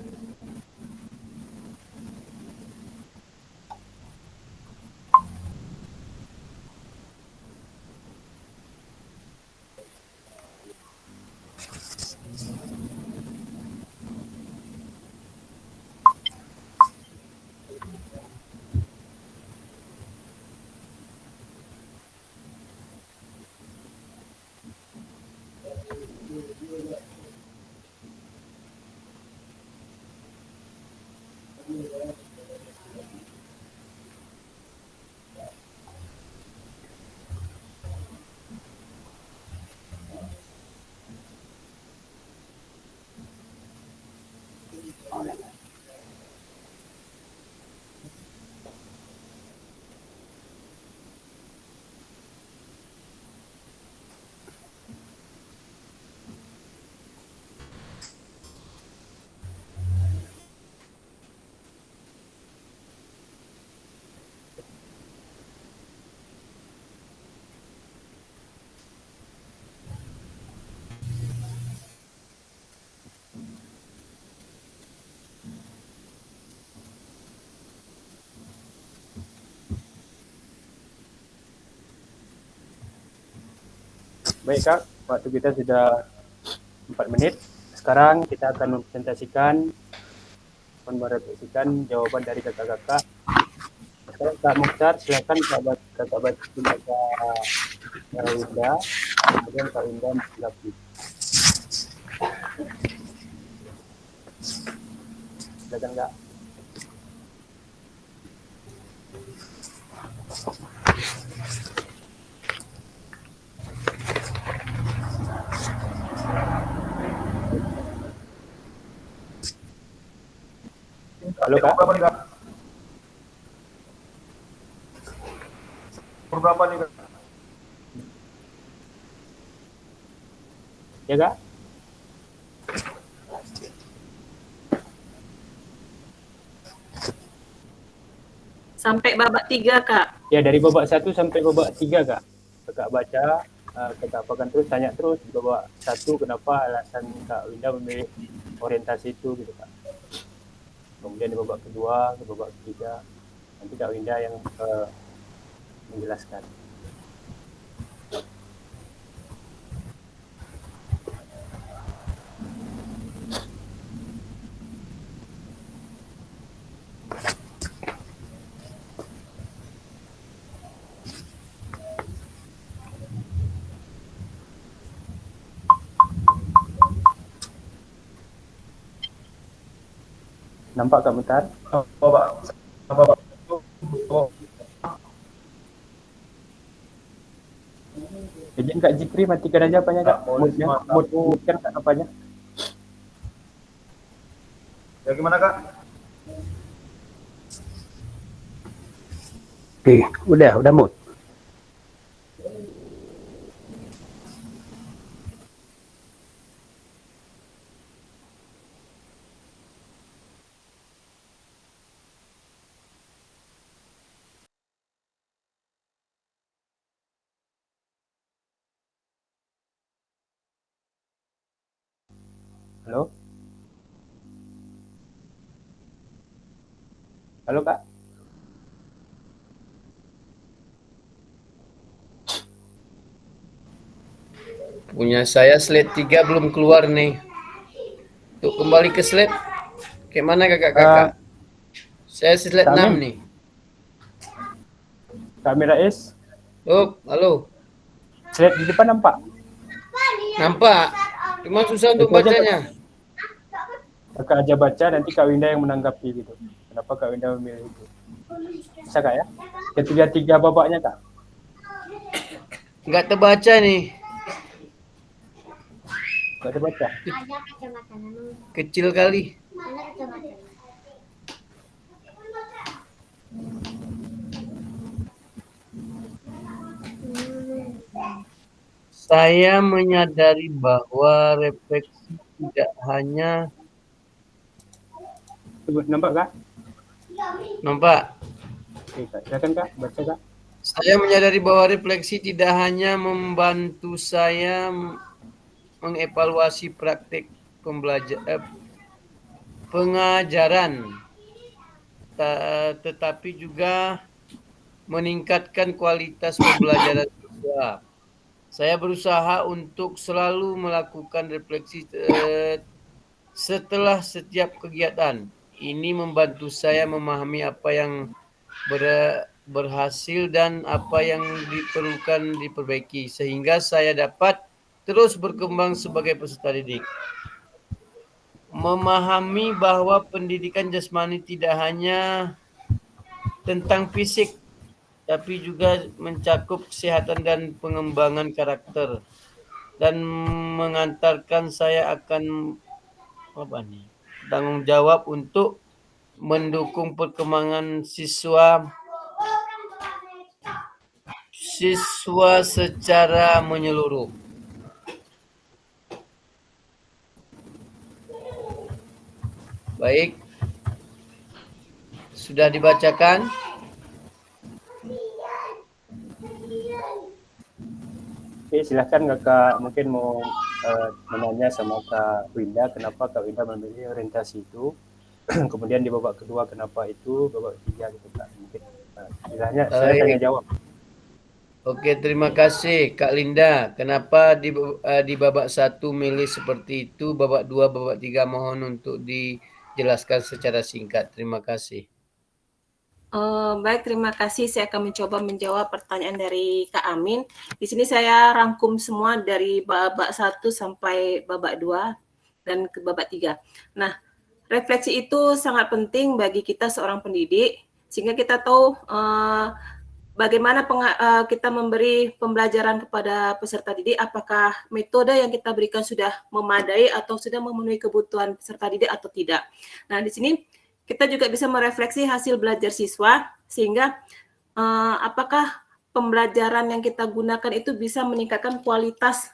[SPEAKER 2] Baik Kak, waktu kita sudah 4 menit. Sekarang kita akan mempresentasikan, merefleksikan jawaban dari kakak-kakak. Sekarang Kak Mukhtar, silakan kakak baca Winda, kemudian Kak Winda menanggapi. Silakan Kak. Halo Kak.
[SPEAKER 11] Berapa nih Kak? Berapa nih Kak?
[SPEAKER 2] Ya Kak.
[SPEAKER 5] Sampai babak 3 Kak.
[SPEAKER 2] Ya, dari babak 1 sampai babak 3 Kak. Kakak baca, kakak apakan terus, tanya terus di babak 1 kenapa alasan Kak Winda memilih orientasi itu gitu Kak. Kemudian di babak kedua, ke babak ketiga, nanti Kak Winda yang menjelaskan. Nampak Kak Mukhtar?
[SPEAKER 11] Oh, Pak. Pak. Oh.
[SPEAKER 2] Izin Kak Jipri matikan aja apanya Kak? Mute-nya Kak apanya?
[SPEAKER 11] Ya gimana Kak?
[SPEAKER 4] Oke, udah mood.
[SPEAKER 2] Halo? Halo Kak?
[SPEAKER 1] Punya saya slide 3 belum keluar nih. Untuk kembali ke slide, kayak mana kakak-kakak? Saya slide 6 nih.
[SPEAKER 2] Kamera S.
[SPEAKER 1] Oh, halo.
[SPEAKER 2] Slide di depan nampak?
[SPEAKER 1] Nampak. Cuma susah untuk bacanya.
[SPEAKER 2] Kakak aja baca, nanti Kak Winda yang menanggapi gitu. Kenapa Kak Winda memilih itu? Bisa Kak ya? Ketiga babaknya Kak.
[SPEAKER 1] Nggak terbaca nih.
[SPEAKER 2] Nggak terbaca.
[SPEAKER 1] Kecil kali. Saya menyadari bahwa refleksi tidak hanya
[SPEAKER 2] nampak Kak?
[SPEAKER 1] Nampak.
[SPEAKER 2] Oke, Kak. Silakan Kak, baca Kak.
[SPEAKER 1] Saya menyadari bahwa refleksi tidak hanya membantu saya mengevaluasi praktik pengajaran, tetapi juga meningkatkan kualitas pembelajaran siswa. Saya berusaha untuk selalu melakukan refleksi setelah setiap kegiatan. Ini membantu saya memahami apa yang berhasil dan apa yang diperlukan diperbaiki, sehingga saya dapat terus berkembang sebagai peserta didik. Memahami bahwa pendidikan jasmani tidak hanya tentang fisik, tapi juga mencakup kesehatan dan pengembangan karakter, dan mengantarkan saya akan tanggung jawab untuk mendukung perkembangan siswa secara menyeluruh. Baik, sudah dibacakan.
[SPEAKER 2] Oke, silakan Kakak mungkin mau menanya sama Kak Winda kenapa Kak Winda memilih orientasi itu. Kemudian di babak kedua kenapa itu, babak ketiga gitu Kak. Mungkin istilahnya saya tanya jawab.
[SPEAKER 1] Oke, terima kasih Kak Linda. Kenapa di babak 1 milih seperti itu, babak 2, babak 3 mohon untuk dijelaskan secara singkat. Terima kasih.
[SPEAKER 5] Baik, terima kasih. Saya akan mencoba menjawab pertanyaan dari Kak Amin. Di sini saya rangkum semua dari babak 1 sampai babak 2 dan ke babak 3. Nah, refleksi itu sangat penting bagi kita seorang pendidik, sehingga kita tahu bagaimana kita memberi pembelajaran kepada peserta didik, apakah metode yang kita berikan sudah memadai atau sudah memenuhi kebutuhan peserta didik atau tidak. Nah, di sini kita juga bisa merefleksi hasil belajar siswa, sehingga apakah pembelajaran yang kita gunakan itu bisa meningkatkan kualitas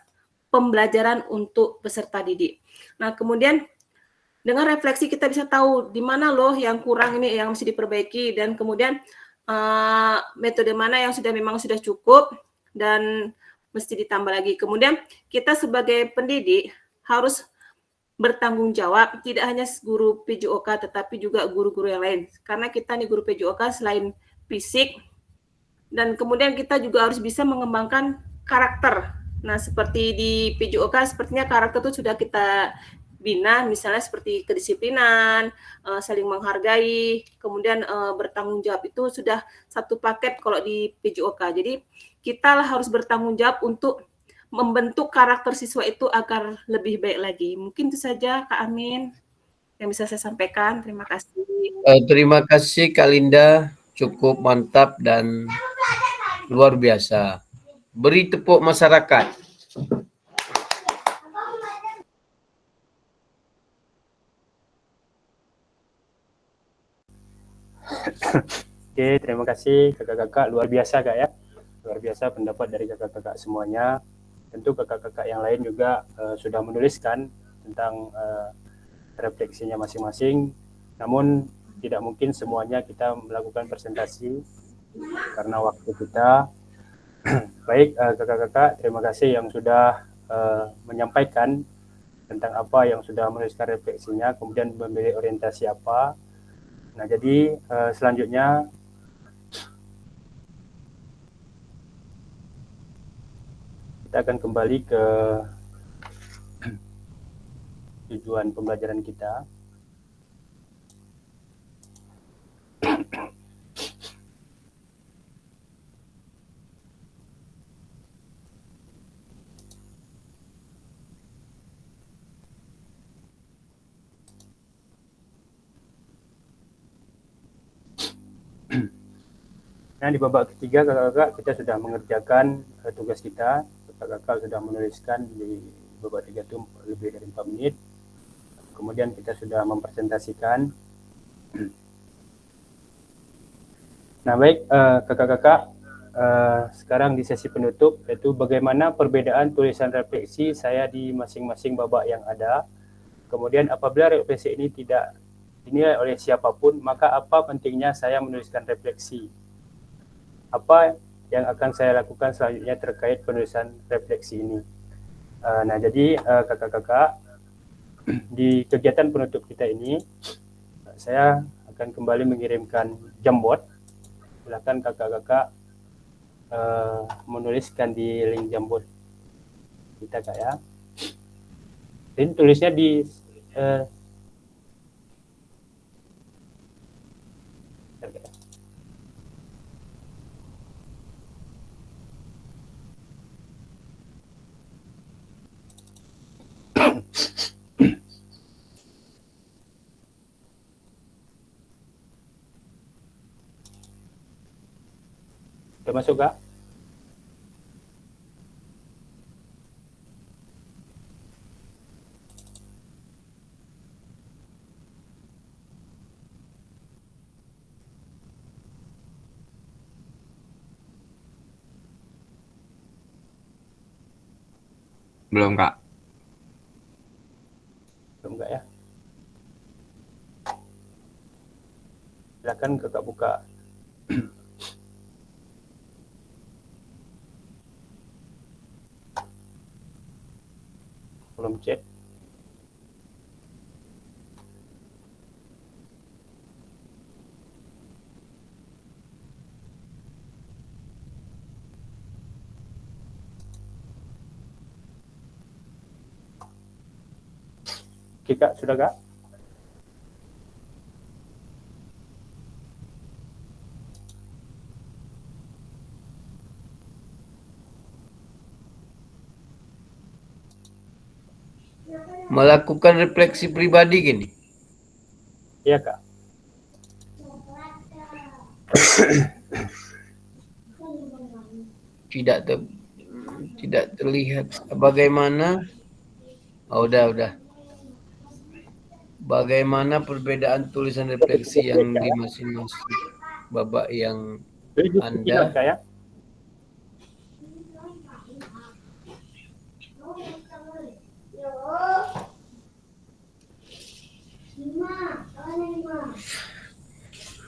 [SPEAKER 5] pembelajaran untuk peserta didik. Nah, kemudian dengan refleksi kita bisa tahu di mana loh yang kurang ini yang mesti diperbaiki, dan kemudian metode mana yang memang sudah cukup dan mesti ditambah lagi. Kemudian kita sebagai pendidik harus bertanggung jawab, tidak hanya guru PJOK tetapi juga guru-guru yang lain. Karena kita nih guru PJOK selain fisik, dan kemudian kita juga harus bisa mengembangkan karakter. Nah, seperti di PJOK sepertinya karakter itu sudah kita bina, misalnya seperti kedisiplinan, saling menghargai, kemudian bertanggung jawab, itu sudah satu paket kalau di PJOK. Jadi kita harus bertanggung jawab untuk membentuk karakter siswa itu agar lebih baik lagi. Mungkin itu saja Kak Amin yang bisa saya sampaikan. Terima kasih.
[SPEAKER 1] Terima kasih Kak Linda, cukup mantap dan luar biasa. Beri tepuk masyarakat.
[SPEAKER 2] Oke, terima kasih kakak-kakak, luar biasa Kak ya. Luar biasa pendapat dari kakak-kakak semuanya. Tentu kakak-kakak yang lain juga sudah menuliskan tentang refleksinya masing-masing. Namun tidak mungkin semuanya kita melakukan presentasi karena waktu kita. Baik kakak-kakak, terima kasih yang sudah menyampaikan tentang apa yang sudah menuliskan refleksinya, kemudian memilih orientasi apa. Nah, jadi selanjutnya kita akan kembali ke tujuan pembelajaran kita. Nah, di babak ketiga kakak-kakak kita sudah mengerjakan tugas kita. Kakak-kakak sudah menuliskan di babak 3 itu lebih dari 4 menit. Kemudian kita sudah mempresentasikan. Nah, baik kakak-kakak, sekarang di sesi penutup, yaitu bagaimana perbedaan tulisan refleksi saya di masing-masing babak yang ada. Kemudian apabila refleksi ini tidak dinilai oleh siapapun, maka apa pentingnya saya menuliskan refleksi? Apa yang akan saya lakukan selanjutnya terkait penulisan refleksi ini? Nah, jadi kakak-kakak, di kegiatan penutup kita ini, saya akan kembali mengirimkan Jamboard. Silakan kakak-kakak menuliskan di link Jamboard kita Kak ya. Ini tulisnya di Sudah masuk Kak?
[SPEAKER 8] Belum Kak.
[SPEAKER 2] Belum Kak ya? Silakan kakak buka. Kolom chat. Oke Kak, sudah Kak?
[SPEAKER 1] Melakukan refleksi pribadi gini.
[SPEAKER 2] Iya Kak.
[SPEAKER 1] Tidak terlihat bagaimana. Oh, udah. Bagaimana perbedaan tulisan refleksi yang di masing-masing babak yang Anda
[SPEAKER 2] Kak, ya?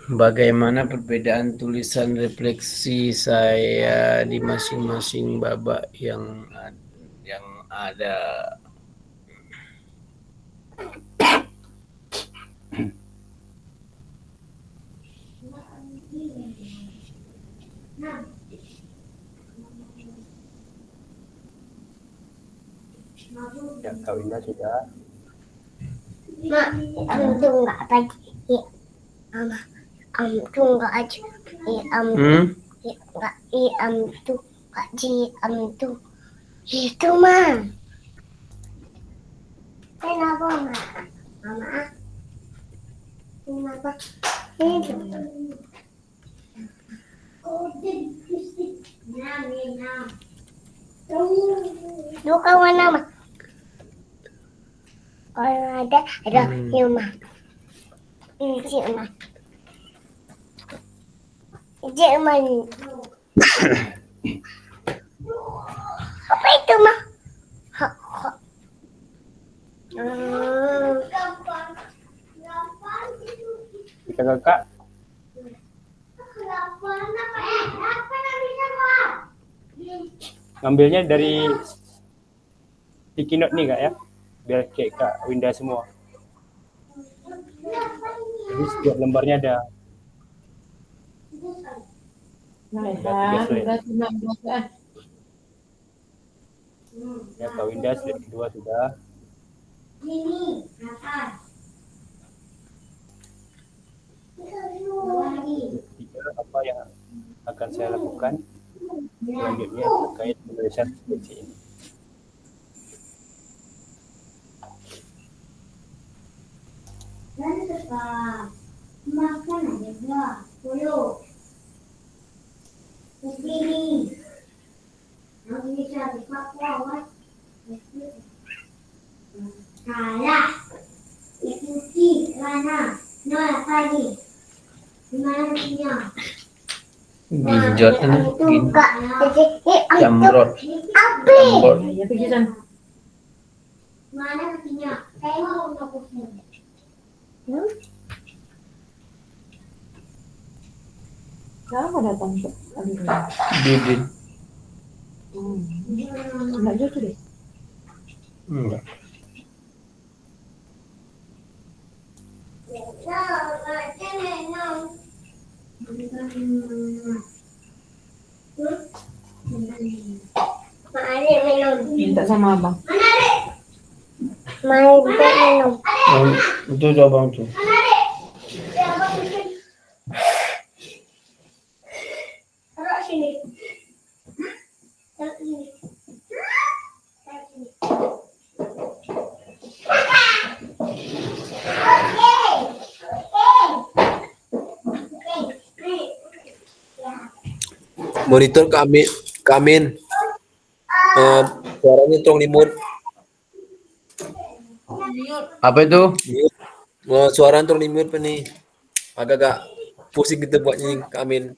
[SPEAKER 1] Bagaimana perbedaan tulisan refleksi saya di masing-masing babak yang ada?
[SPEAKER 2] Ya, Kak Winda sudah.
[SPEAKER 12] Mak, tunggu pagi. Tunggu aja. Tu kaji tu itu mah. Kenapa mah? Mama. Kenapa? Itu. Lu kawan nama? Kalau ada rumah. Ini rumah. Jerman. Apa itu mah?
[SPEAKER 2] Kita Kakak. Ngambilnya dari sticky note nih Kak ya, biar kayak Kak Winda semua. Jadi setiap lembarnya ada. Ya, Kak Winda slide kedua sudah. Ketiga, apa yang akan saya lakukan selanjutnya terkait penulisan skripsi ini.
[SPEAKER 12] Makan aja dulu. Begini. Nanti bisa dipakai. Salah. Ikuti mana? Nol pagi. Gimana punya?
[SPEAKER 1] Ginjot jamrot.
[SPEAKER 12] Mana kakinya? Saya mau ngapusnya. Siapa datang tuh?
[SPEAKER 1] Didin.
[SPEAKER 12] Enggak gitu deh.
[SPEAKER 1] Enggak.
[SPEAKER 12] Minta sama abang. Mari minum.
[SPEAKER 1] Itu abang tuh.
[SPEAKER 12] Taruh sini. Taruh sini.
[SPEAKER 10] Monitor Kamin. Suaranya tolong di-mute.
[SPEAKER 1] Apa itu?
[SPEAKER 10] Suara tolong di-mute Pak nih. Agak-agak pusing kita buatnya nih Kamin.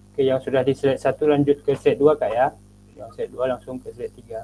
[SPEAKER 2] Oke, yang sudah di slide 1 lanjut ke slide 2 Kak ya. Yang slide 2 langsung ke slide 3.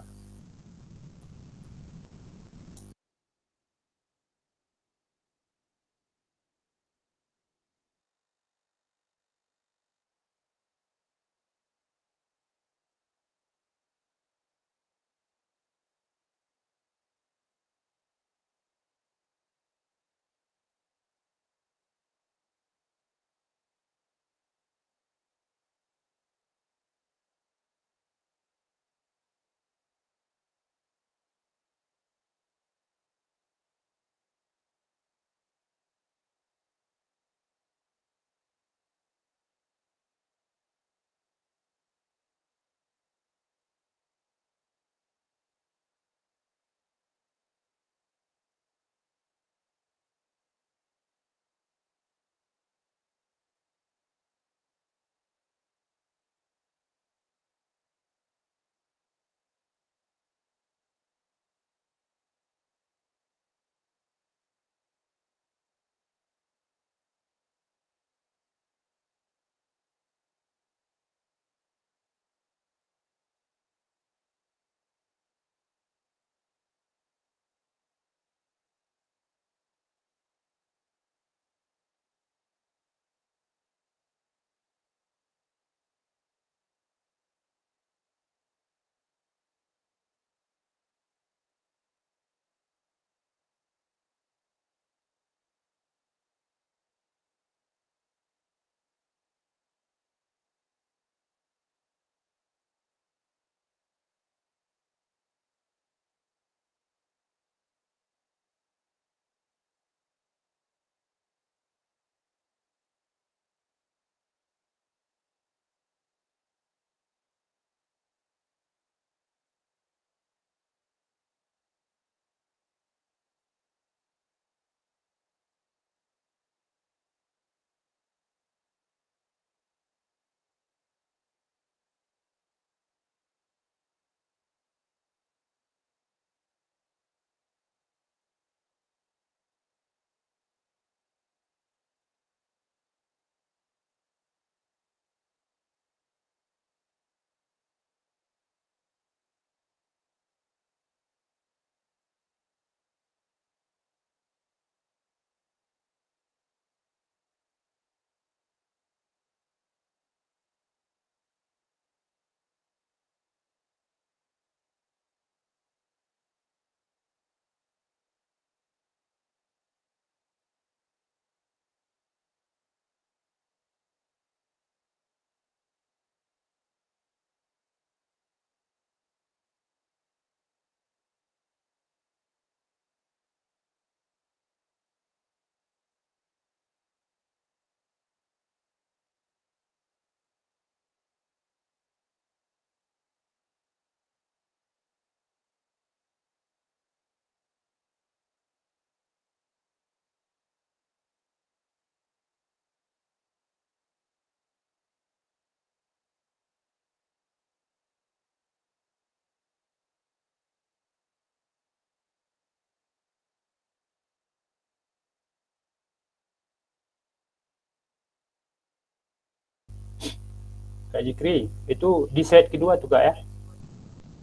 [SPEAKER 2] Kak Jikri, itu di slide kedua tuh Kak ya.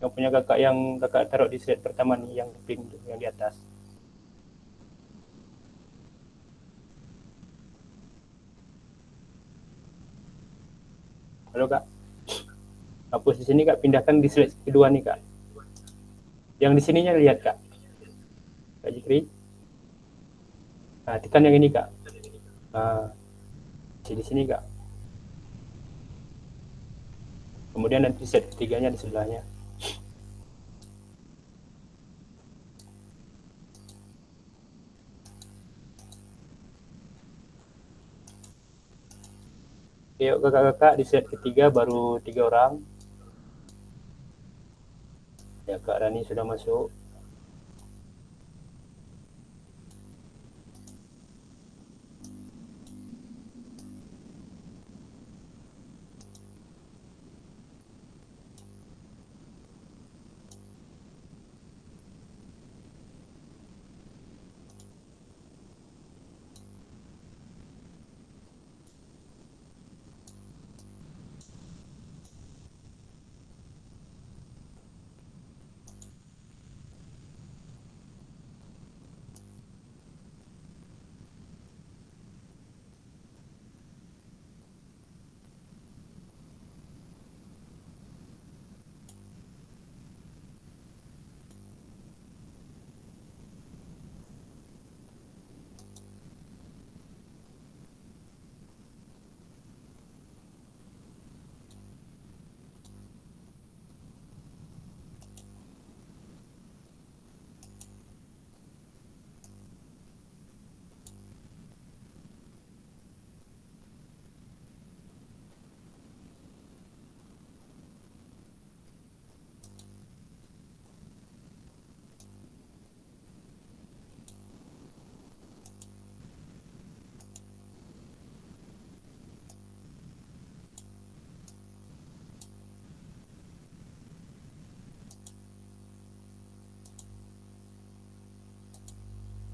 [SPEAKER 2] Yang punya kakak yang kakak taruh di slide pertama nih, yang pink tuh, yang di atas. Halo Kak. Hapus di sini Kak, pindahkan di slide kedua nih Kak. Yang di sininya lihat Kak. Kak Jikri. Nah, tekan yang ini Kak. Nah, di sini Kak. Kemudian nanti set ketiganya di sebelahnya. Yuk kakak-kakak, di set ketiga baru 3 orang. Ya Kak Rani sudah masuk.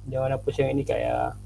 [SPEAKER 2] Jangan hapus yang ini kayak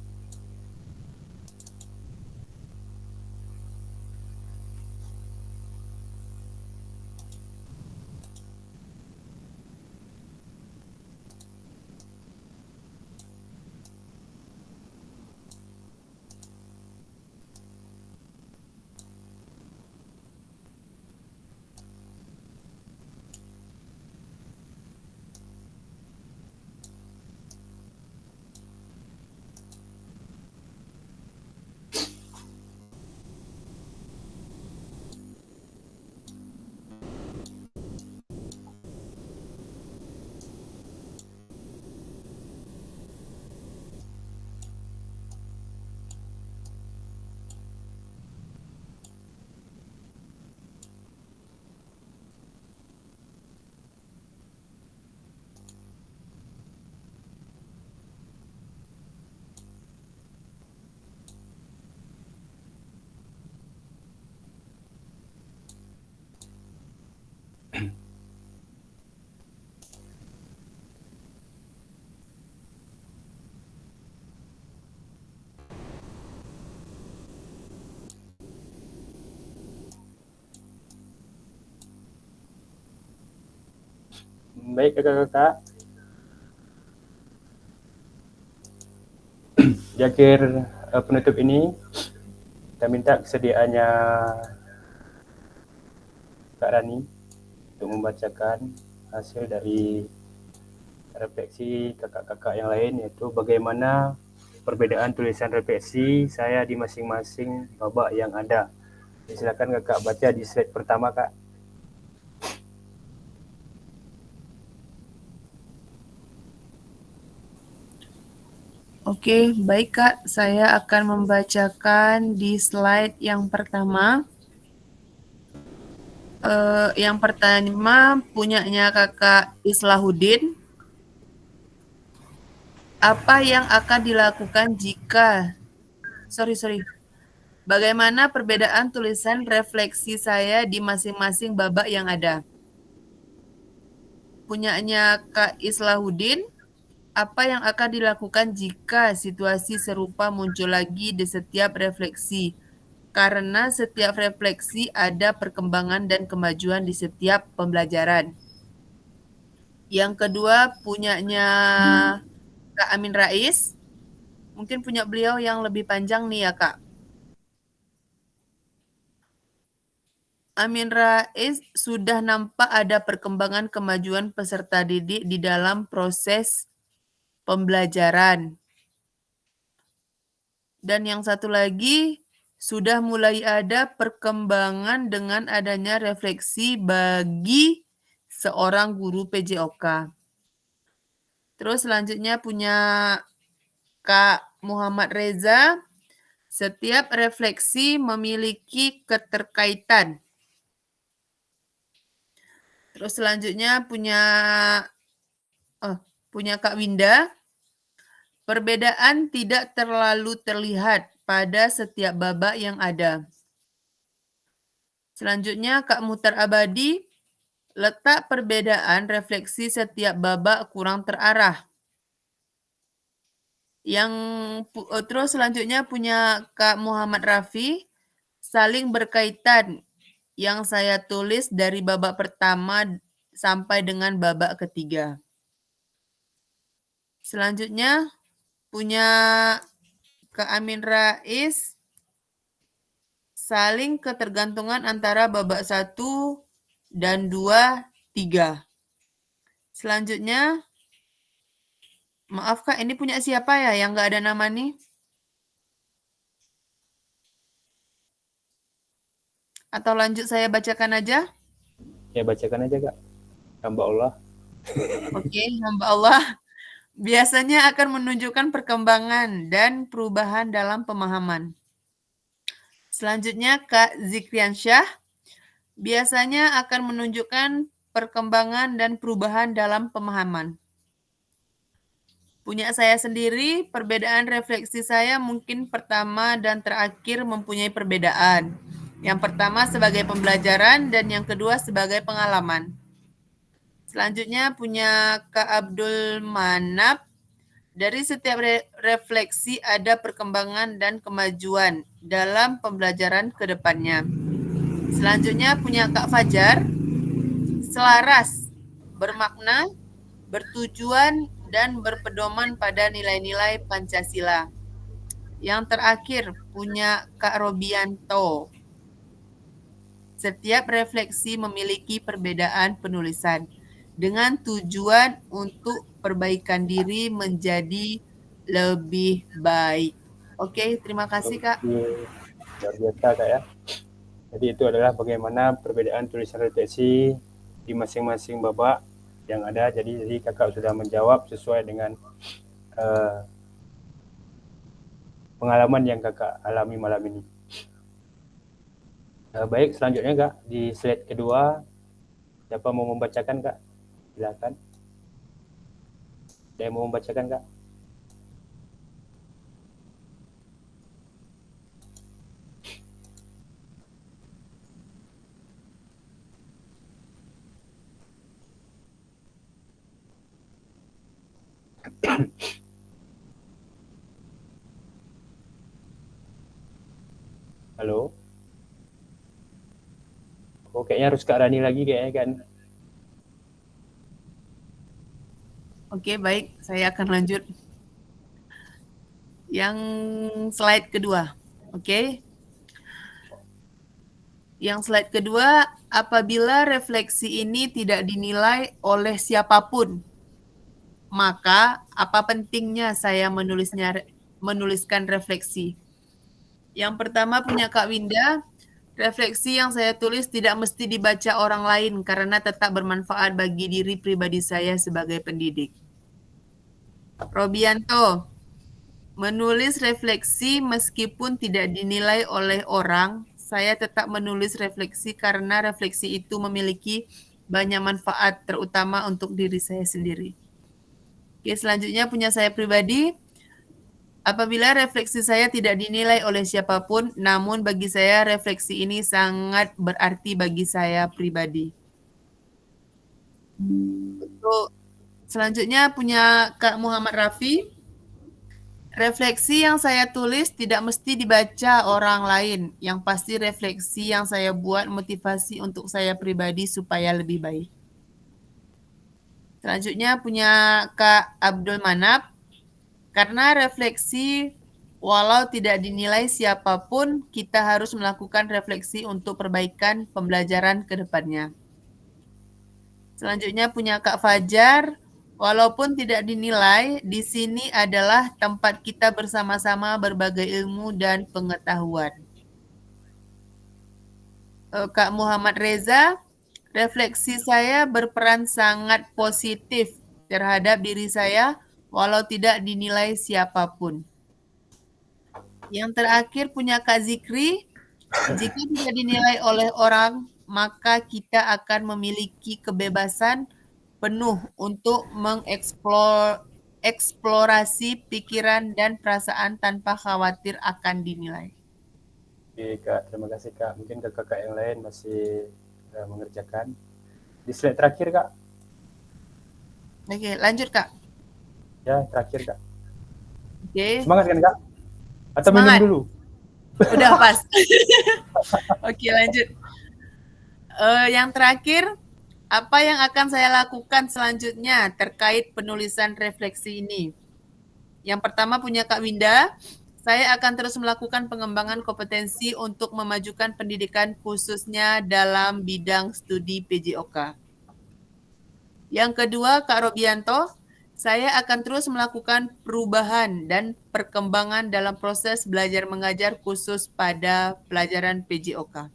[SPEAKER 2] baik kakak-kakak. Di akhir penutup ini kita minta kesediaannya Kak Rani untuk membacakan hasil dari refleksi kakak-kakak yang lain, yaitu bagaimana perbedaan tulisan refleksi saya di masing-masing babak yang ada. Silakan kakak baca di slide pertama Kak.
[SPEAKER 6] Oke, baik Kak. Saya akan membacakan di slide yang pertama. Yang pertama punyanya Kakak Islahuddin. Apa yang akan dilakukan jika... Bagaimana perbedaan tulisan refleksi saya di masing-masing babak yang ada? Punyanya Kak Islahuddin. Apa yang akan dilakukan jika situasi serupa muncul lagi di setiap refleksi? karena setiap refleksi ada perkembangan dan kemajuan di setiap pembelajaran. Yang kedua punyanya Kak Amin Rais. Mungkin punya beliau yang lebih panjang nih ya Kak. Amin Rais sudah nampak ada perkembangan kemajuan peserta didik di dalam proses pembelajaran. Dan yang satu lagi, sudah mulai ada perkembangan dengan adanya refleksi bagi seorang guru PJOK. Terus selanjutnya punya Kak Muhammad Reza, setiap refleksi memiliki keterkaitan. Terus selanjutnya punya Kak Winda, perbedaan tidak terlalu terlihat pada setiap babak yang ada. Selanjutnya Kak Muhtar Abadi, letak perbedaan refleksi setiap babak kurang terarah. Terus selanjutnya punya Kak Muhammad Rafi, saling berkaitan yang saya tulis dari babak pertama sampai dengan babak ketiga. Selanjutnya punya Kak Amin Rais, saling ketergantungan antara babak 1 dan 2, 3. Selanjutnya, maaf Kak, ini punya siapa ya yang nggak ada nama nih? Atau lanjut saya bacakan aja?
[SPEAKER 2] Ya bacakan aja Kak. Hamba Allah.
[SPEAKER 6] Oke, hamba Allah biasanya akan menunjukkan perkembangan dan perubahan dalam pemahaman. Selanjutnya Kak Zikriansyah, biasanya akan menunjukkan perkembangan dan perubahan dalam pemahaman. Punya saya sendiri, perbedaan refleksi saya mungkin pertama dan terakhir mempunyai perbedaan. Yang pertama sebagai pembelajaran dan yang kedua sebagai pengalaman. Selanjutnya punya Kak Abdul Manap, dari setiap refleksi ada perkembangan dan kemajuan dalam pembelajaran ke depannya. Selanjutnya punya Kak Fajar, selaras, bermakna, bertujuan, dan berpedoman pada nilai-nilai Pancasila. Yang terakhir punya Kak Robianto, setiap refleksi memiliki perbedaan penulisan dengan tujuan untuk perbaikan diri menjadi lebih baik. Oke, terima kasih Kak.
[SPEAKER 2] Luar biasa Kak ya. Jadi itu adalah bagaimana perbedaan tulisan refleksi di masing-masing babak yang ada. Jadi Kakak sudah menjawab sesuai dengan pengalaman yang Kakak alami malam ini. Baik, selanjutnya Kak, di slide kedua, siapa mau membacakan Kak? Silakan. Ada yang mau membacakan Kak? Halo? Oh, kayaknya harus Kak Rani lagi kayaknya kan.
[SPEAKER 6] Oke, baik. Saya akan lanjut. Yang slide kedua. Oke. Yang slide kedua, apabila refleksi ini tidak dinilai oleh siapapun, maka apa pentingnya saya menuliskan refleksi? Yang pertama punya Kak Winda, refleksi yang saya tulis tidak mesti dibaca orang lain karena tetap bermanfaat bagi diri pribadi saya sebagai pendidik. Robianto, menulis refleksi meskipun tidak dinilai oleh orang, saya tetap menulis refleksi karena refleksi itu memiliki banyak manfaat, terutama untuk diri saya sendiri. Oke, selanjutnya punya saya pribadi. Apabila refleksi saya tidak dinilai oleh siapapun, namun bagi saya refleksi ini sangat berarti bagi saya pribadi. Untuk selanjutnya punya Kak Muhammad Rafi. Refleksi yang saya tulis tidak mesti dibaca orang lain. Yang pasti refleksi yang saya buat motivasi untuk saya pribadi supaya lebih baik. Selanjutnya punya Kak Abdul Manap. Karena refleksi walau tidak dinilai siapapun, kita harus melakukan refleksi untuk perbaikan pembelajaran ke depannya. Selanjutnya punya Kak Fajar. Walaupun tidak dinilai, di sini adalah tempat kita bersama-sama berbagai ilmu dan pengetahuan. Kak Muhammad Reza, refleksi saya berperan sangat positif terhadap diri saya, walau tidak dinilai siapapun. Yang terakhir punya Kak Zikri, jika tidak dinilai oleh orang, maka kita akan memiliki kebebasan penuh untuk mengeksplorasi pikiran dan perasaan tanpa khawatir akan dinilai.
[SPEAKER 2] Oke Kak, terima kasih Kak. Mungkin kakak yang lain masih mengerjakan. Di slide terakhir Kak.
[SPEAKER 6] Oke, lanjut Kak.
[SPEAKER 2] Ya, terakhir Kak.
[SPEAKER 6] Oke.
[SPEAKER 2] Semangat kan Kak? Atau
[SPEAKER 6] Semangat.
[SPEAKER 2] minum dulu?
[SPEAKER 6] Udah pas. Oke, lanjut. Yang terakhir, apa yang akan saya lakukan selanjutnya terkait penulisan refleksi ini? Yang pertama punya Kak Winda, saya akan terus melakukan pengembangan kompetensi untuk memajukan pendidikan khususnya dalam bidang studi PJOK. Yang kedua Kak Robianto, saya akan terus melakukan perubahan dan perkembangan dalam proses belajar mengajar khusus pada pelajaran PJOK.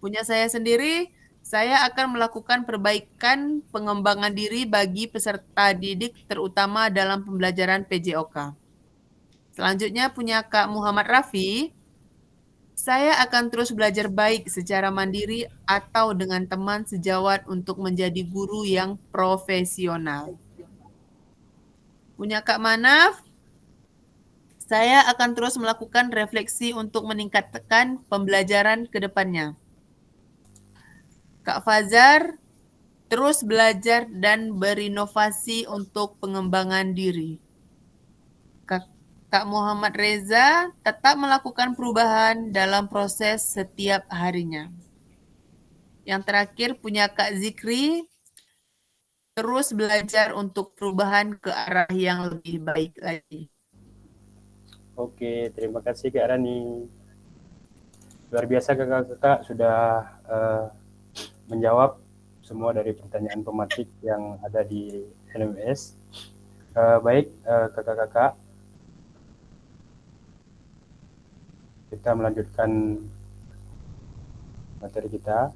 [SPEAKER 6] Punya saya sendiri, saya akan melakukan perbaikan pengembangan diri bagi peserta didik terutama dalam pembelajaran PJOK. Selanjutnya punya Kak Muhammad Rafi, saya akan terus belajar baik secara mandiri atau dengan teman sejawat untuk menjadi guru yang profesional. Punya Kak Manaf, saya akan terus melakukan refleksi untuk meningkatkan pembelajaran ke depannya. Kak Fajar, terus belajar dan berinovasi untuk pengembangan diri. Kak Muhammad Reza, tetap melakukan perubahan dalam proses setiap harinya. Yang terakhir punya Kak Zikri, terus belajar untuk perubahan ke arah yang lebih baik lagi.
[SPEAKER 2] Oke, terima kasih Kak Rani. Luar biasa kakak-kakak sudah menjawab semua dari pertanyaan pematik yang ada di LMS. Baik kakak-kakak, kita melanjutkan materi kita.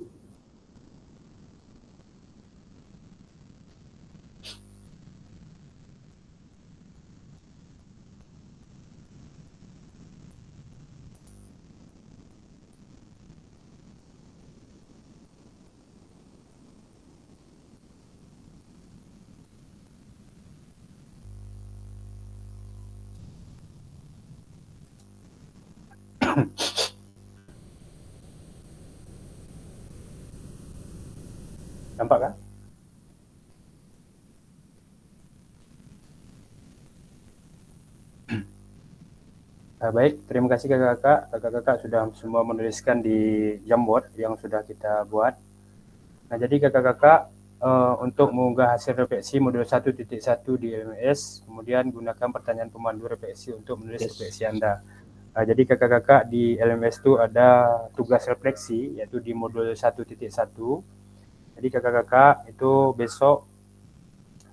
[SPEAKER 2] Nampak kan? Baik, terima kasih kakak-kakak. Kakak-kakak sudah semua menuliskan di Jamboard yang sudah kita buat. Nah, jadi kakak-kakak untuk mengunggah hasil refleksi modul 1.1 di LMS, kemudian gunakan pertanyaan pemandu refleksi untuk menulis refleksi Anda. Jadi kakak-kakak di LMS itu ada tugas refleksi, yaitu di modul 1.1. Jadi kakak-kakak itu besok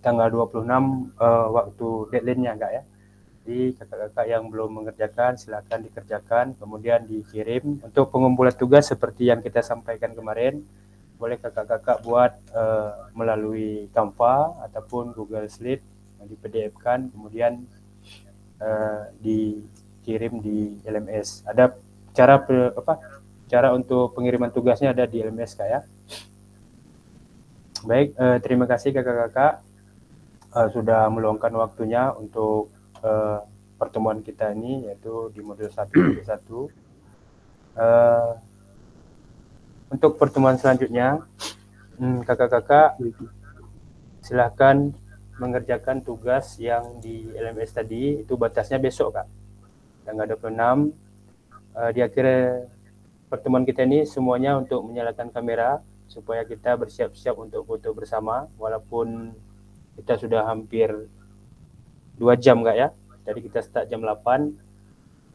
[SPEAKER 2] tanggal 26 waktu deadline-nya enggak ya. Jadi kakak-kakak yang belum mengerjakan silakan dikerjakan, kemudian dikirim. Untuk pengumpulan tugas seperti yang kita sampaikan kemarin, boleh kakak-kakak buat melalui Canva ataupun Google Slide, di PDF-kan, kemudian dikirim di LMS. Ada cara untuk pengiriman tugasnya ada di LMS Kak ya. Baik, terima kasih kakak-kakak sudah meluangkan waktunya untuk pertemuan kita ini, yaitu di modul 1.1. Untuk pertemuan selanjutnya, kakak-kakak silahkan mengerjakan tugas yang di LMS tadi, itu batasnya besok Kak, tanggal 26. Di akhir pertemuan kita ini semuanya untuk menyalakan kamera supaya kita bersiap-siap untuk foto bersama, walaupun kita sudah hampir 2 jam Kak ya. Tadi kita start jam 8.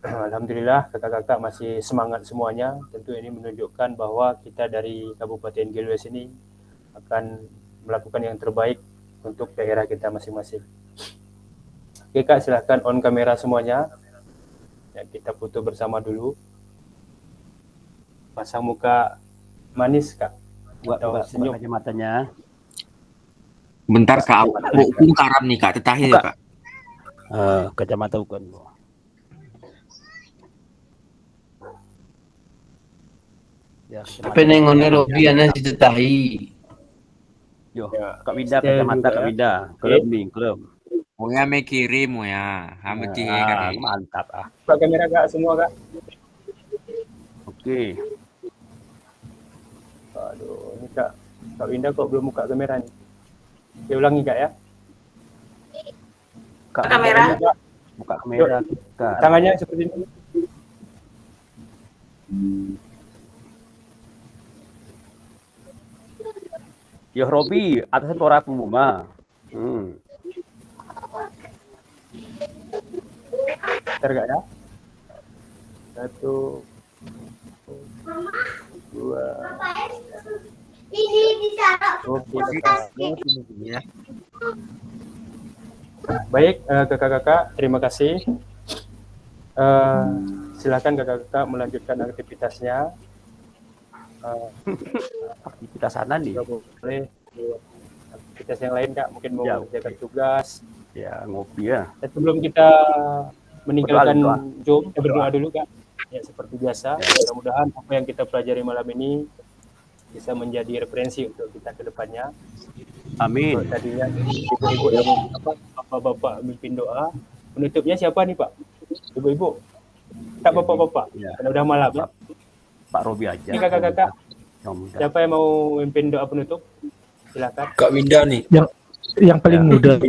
[SPEAKER 2] Alhamdulillah kakak-kakak masih semangat semuanya. Tentu ini menunjukkan bahwa kita dari Kabupaten Gilues ini akan melakukan yang terbaik untuk daerah kita masing-masing. Oke Kak, silahkan on kamera semuanya. Ya, kita foto bersama dulu. Pasang muka manis Kak.
[SPEAKER 4] Buka
[SPEAKER 2] Senyum.
[SPEAKER 4] kacamatanya.
[SPEAKER 8] Bentar Kak, aku karam nih Kak, tetahin ya Kak.
[SPEAKER 4] Kacamata bukan. Ya,
[SPEAKER 1] Apa nengone Robi ana ditetahi.
[SPEAKER 4] Yo, Kak Winda, kacamata Kak Winda. Kelem.
[SPEAKER 8] Oh ya me kirim ya, hamti kali.
[SPEAKER 4] Mantap ah.
[SPEAKER 2] Buka kamera Kak semua Kak.
[SPEAKER 4] Oke.
[SPEAKER 2] Aduh, ini Kak Winda kok belum buka kamera nih. Saya ulangi Kak ya.
[SPEAKER 4] Kak,
[SPEAKER 5] Kamera.
[SPEAKER 4] buka kamera. Kak.
[SPEAKER 2] Tangannya seperti ini.
[SPEAKER 4] Yo Robi, atasnya tora pemuma.
[SPEAKER 2] Bentar Kak ya. 1, 2.
[SPEAKER 12] Ini ditaruh.
[SPEAKER 2] Oke Kak. Baik kakak-kakak, terima kasih. Silakan kakak-kakak melanjutkan aktivitasnya.
[SPEAKER 4] Aktivitas sana nih.
[SPEAKER 2] Boleh aktivitas yang lain Kak, mungkin mau mengerjakan tugas.
[SPEAKER 4] Ya ngopi ya.
[SPEAKER 2] Dan sebelum kita meninggalkan
[SPEAKER 4] Berdoa.
[SPEAKER 2] Zoom, kita berdoa dulu Kak. Ya seperti biasa. Mudah-mudahan apa yang kita pelajari malam ini bisa menjadi referensi untuk kita ke depannya.
[SPEAKER 4] Amin.
[SPEAKER 2] Tadinya ibu-ibu yang bapak-bapak memimpin doa. Penutupnya siapa nih Pak? Ibu-ibu? Tak bapak-bapak?
[SPEAKER 4] Ya.
[SPEAKER 2] Karena udah malam ya.
[SPEAKER 4] Pak Robi aja.
[SPEAKER 2] Ini kakak-kakak.
[SPEAKER 4] Yang muda.
[SPEAKER 2] Siapa yang mau memimpin doa penutup? Silakan.
[SPEAKER 10] Kak Winda nih.
[SPEAKER 7] Yang paling muda.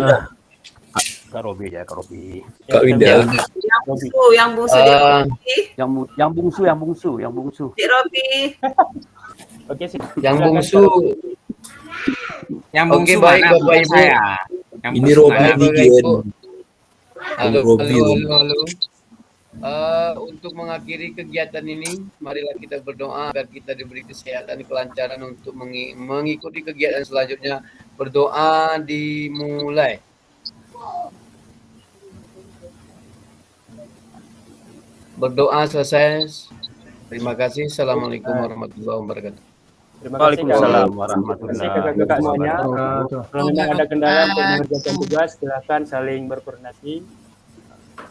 [SPEAKER 4] Kak Robi aja, Kak Robi.
[SPEAKER 10] Kak Winda.
[SPEAKER 5] Yang bungsu di Robi.
[SPEAKER 4] Yang bungsu.
[SPEAKER 5] Di Robi.
[SPEAKER 2] Oke sih.
[SPEAKER 1] Yang bungsu.
[SPEAKER 8] Yang bungsu
[SPEAKER 1] Oke, baik,
[SPEAKER 8] mana
[SPEAKER 1] Bapak,
[SPEAKER 8] bukan
[SPEAKER 1] Ibu.
[SPEAKER 8] saya. Yang
[SPEAKER 10] Ini
[SPEAKER 8] bungsu
[SPEAKER 10] Robi
[SPEAKER 8] mana?
[SPEAKER 1] Baik, Bapak,
[SPEAKER 10] Digen.
[SPEAKER 1] Ibu. Halo.
[SPEAKER 10] Robi.
[SPEAKER 1] Untuk mengakhiri kegiatan ini, marilah kita berdoa agar kita diberi kesehatan, kelancaran untuk mengikuti kegiatan selanjutnya. Berdoa dimulai. Berdoa selesai. Terima kasih. Assalamualaikum warahmatullahi wabarakatuh.
[SPEAKER 2] Terima kasih Kak.
[SPEAKER 4] Waalaikumsalam
[SPEAKER 2] Terima
[SPEAKER 4] warahmatullahi
[SPEAKER 2] kasih kakak-kakak semuanya.
[SPEAKER 4] wabarakatuh.
[SPEAKER 2] Kalau memang ada kendala untuk mengerjakan tugas, silakan saling berkoordinasi.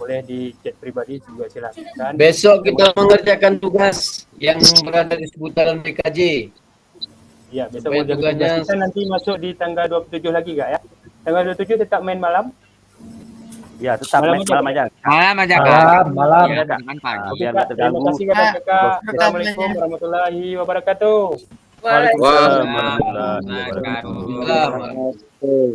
[SPEAKER 2] Boleh di chat pribadi juga silakan.
[SPEAKER 1] Besok kita mengerjakan tugas yang berada di seputaran BKJ.
[SPEAKER 2] Ya, besok
[SPEAKER 1] Supaya
[SPEAKER 2] mengerjakan
[SPEAKER 1] tugasnya
[SPEAKER 2] tugas. Kita nanti masuk di tanggal 27 lagi Kak ya. Tanggal 27 tetap main malam.
[SPEAKER 4] Ya, tetap
[SPEAKER 2] Malam
[SPEAKER 4] malam aja.
[SPEAKER 8] Malam aja Kak.
[SPEAKER 7] Malam.
[SPEAKER 8] Ya, jangan pagi.
[SPEAKER 2] Oke
[SPEAKER 4] Biar
[SPEAKER 2] Kak,
[SPEAKER 4] nggak
[SPEAKER 2] terima
[SPEAKER 4] terganggu.
[SPEAKER 2] kasih kakak-kakak.
[SPEAKER 6] Kak.
[SPEAKER 2] Assalamualaikum warahmatullahi wabarakatuh.
[SPEAKER 4] Waalaikumsalam
[SPEAKER 8] Waalaikumsalam.
[SPEAKER 4] warahmatullahi wabarakatuh.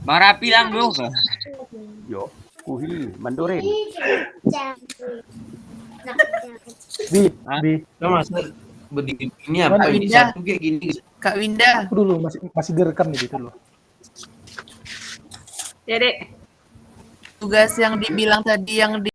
[SPEAKER 8] Bang Rapi lang bro.
[SPEAKER 4] Yo, kuhi, mandorin.
[SPEAKER 7] Bi,
[SPEAKER 1] Mas, begini apa
[SPEAKER 7] Mana
[SPEAKER 1] ini
[SPEAKER 6] Winda?
[SPEAKER 1] satu kayak gini.
[SPEAKER 6] Kak Winda,
[SPEAKER 7] aku dulu masih direkam nih gitu loh.
[SPEAKER 5] Ya Dek.
[SPEAKER 6] tugas yang dibilang tadi yang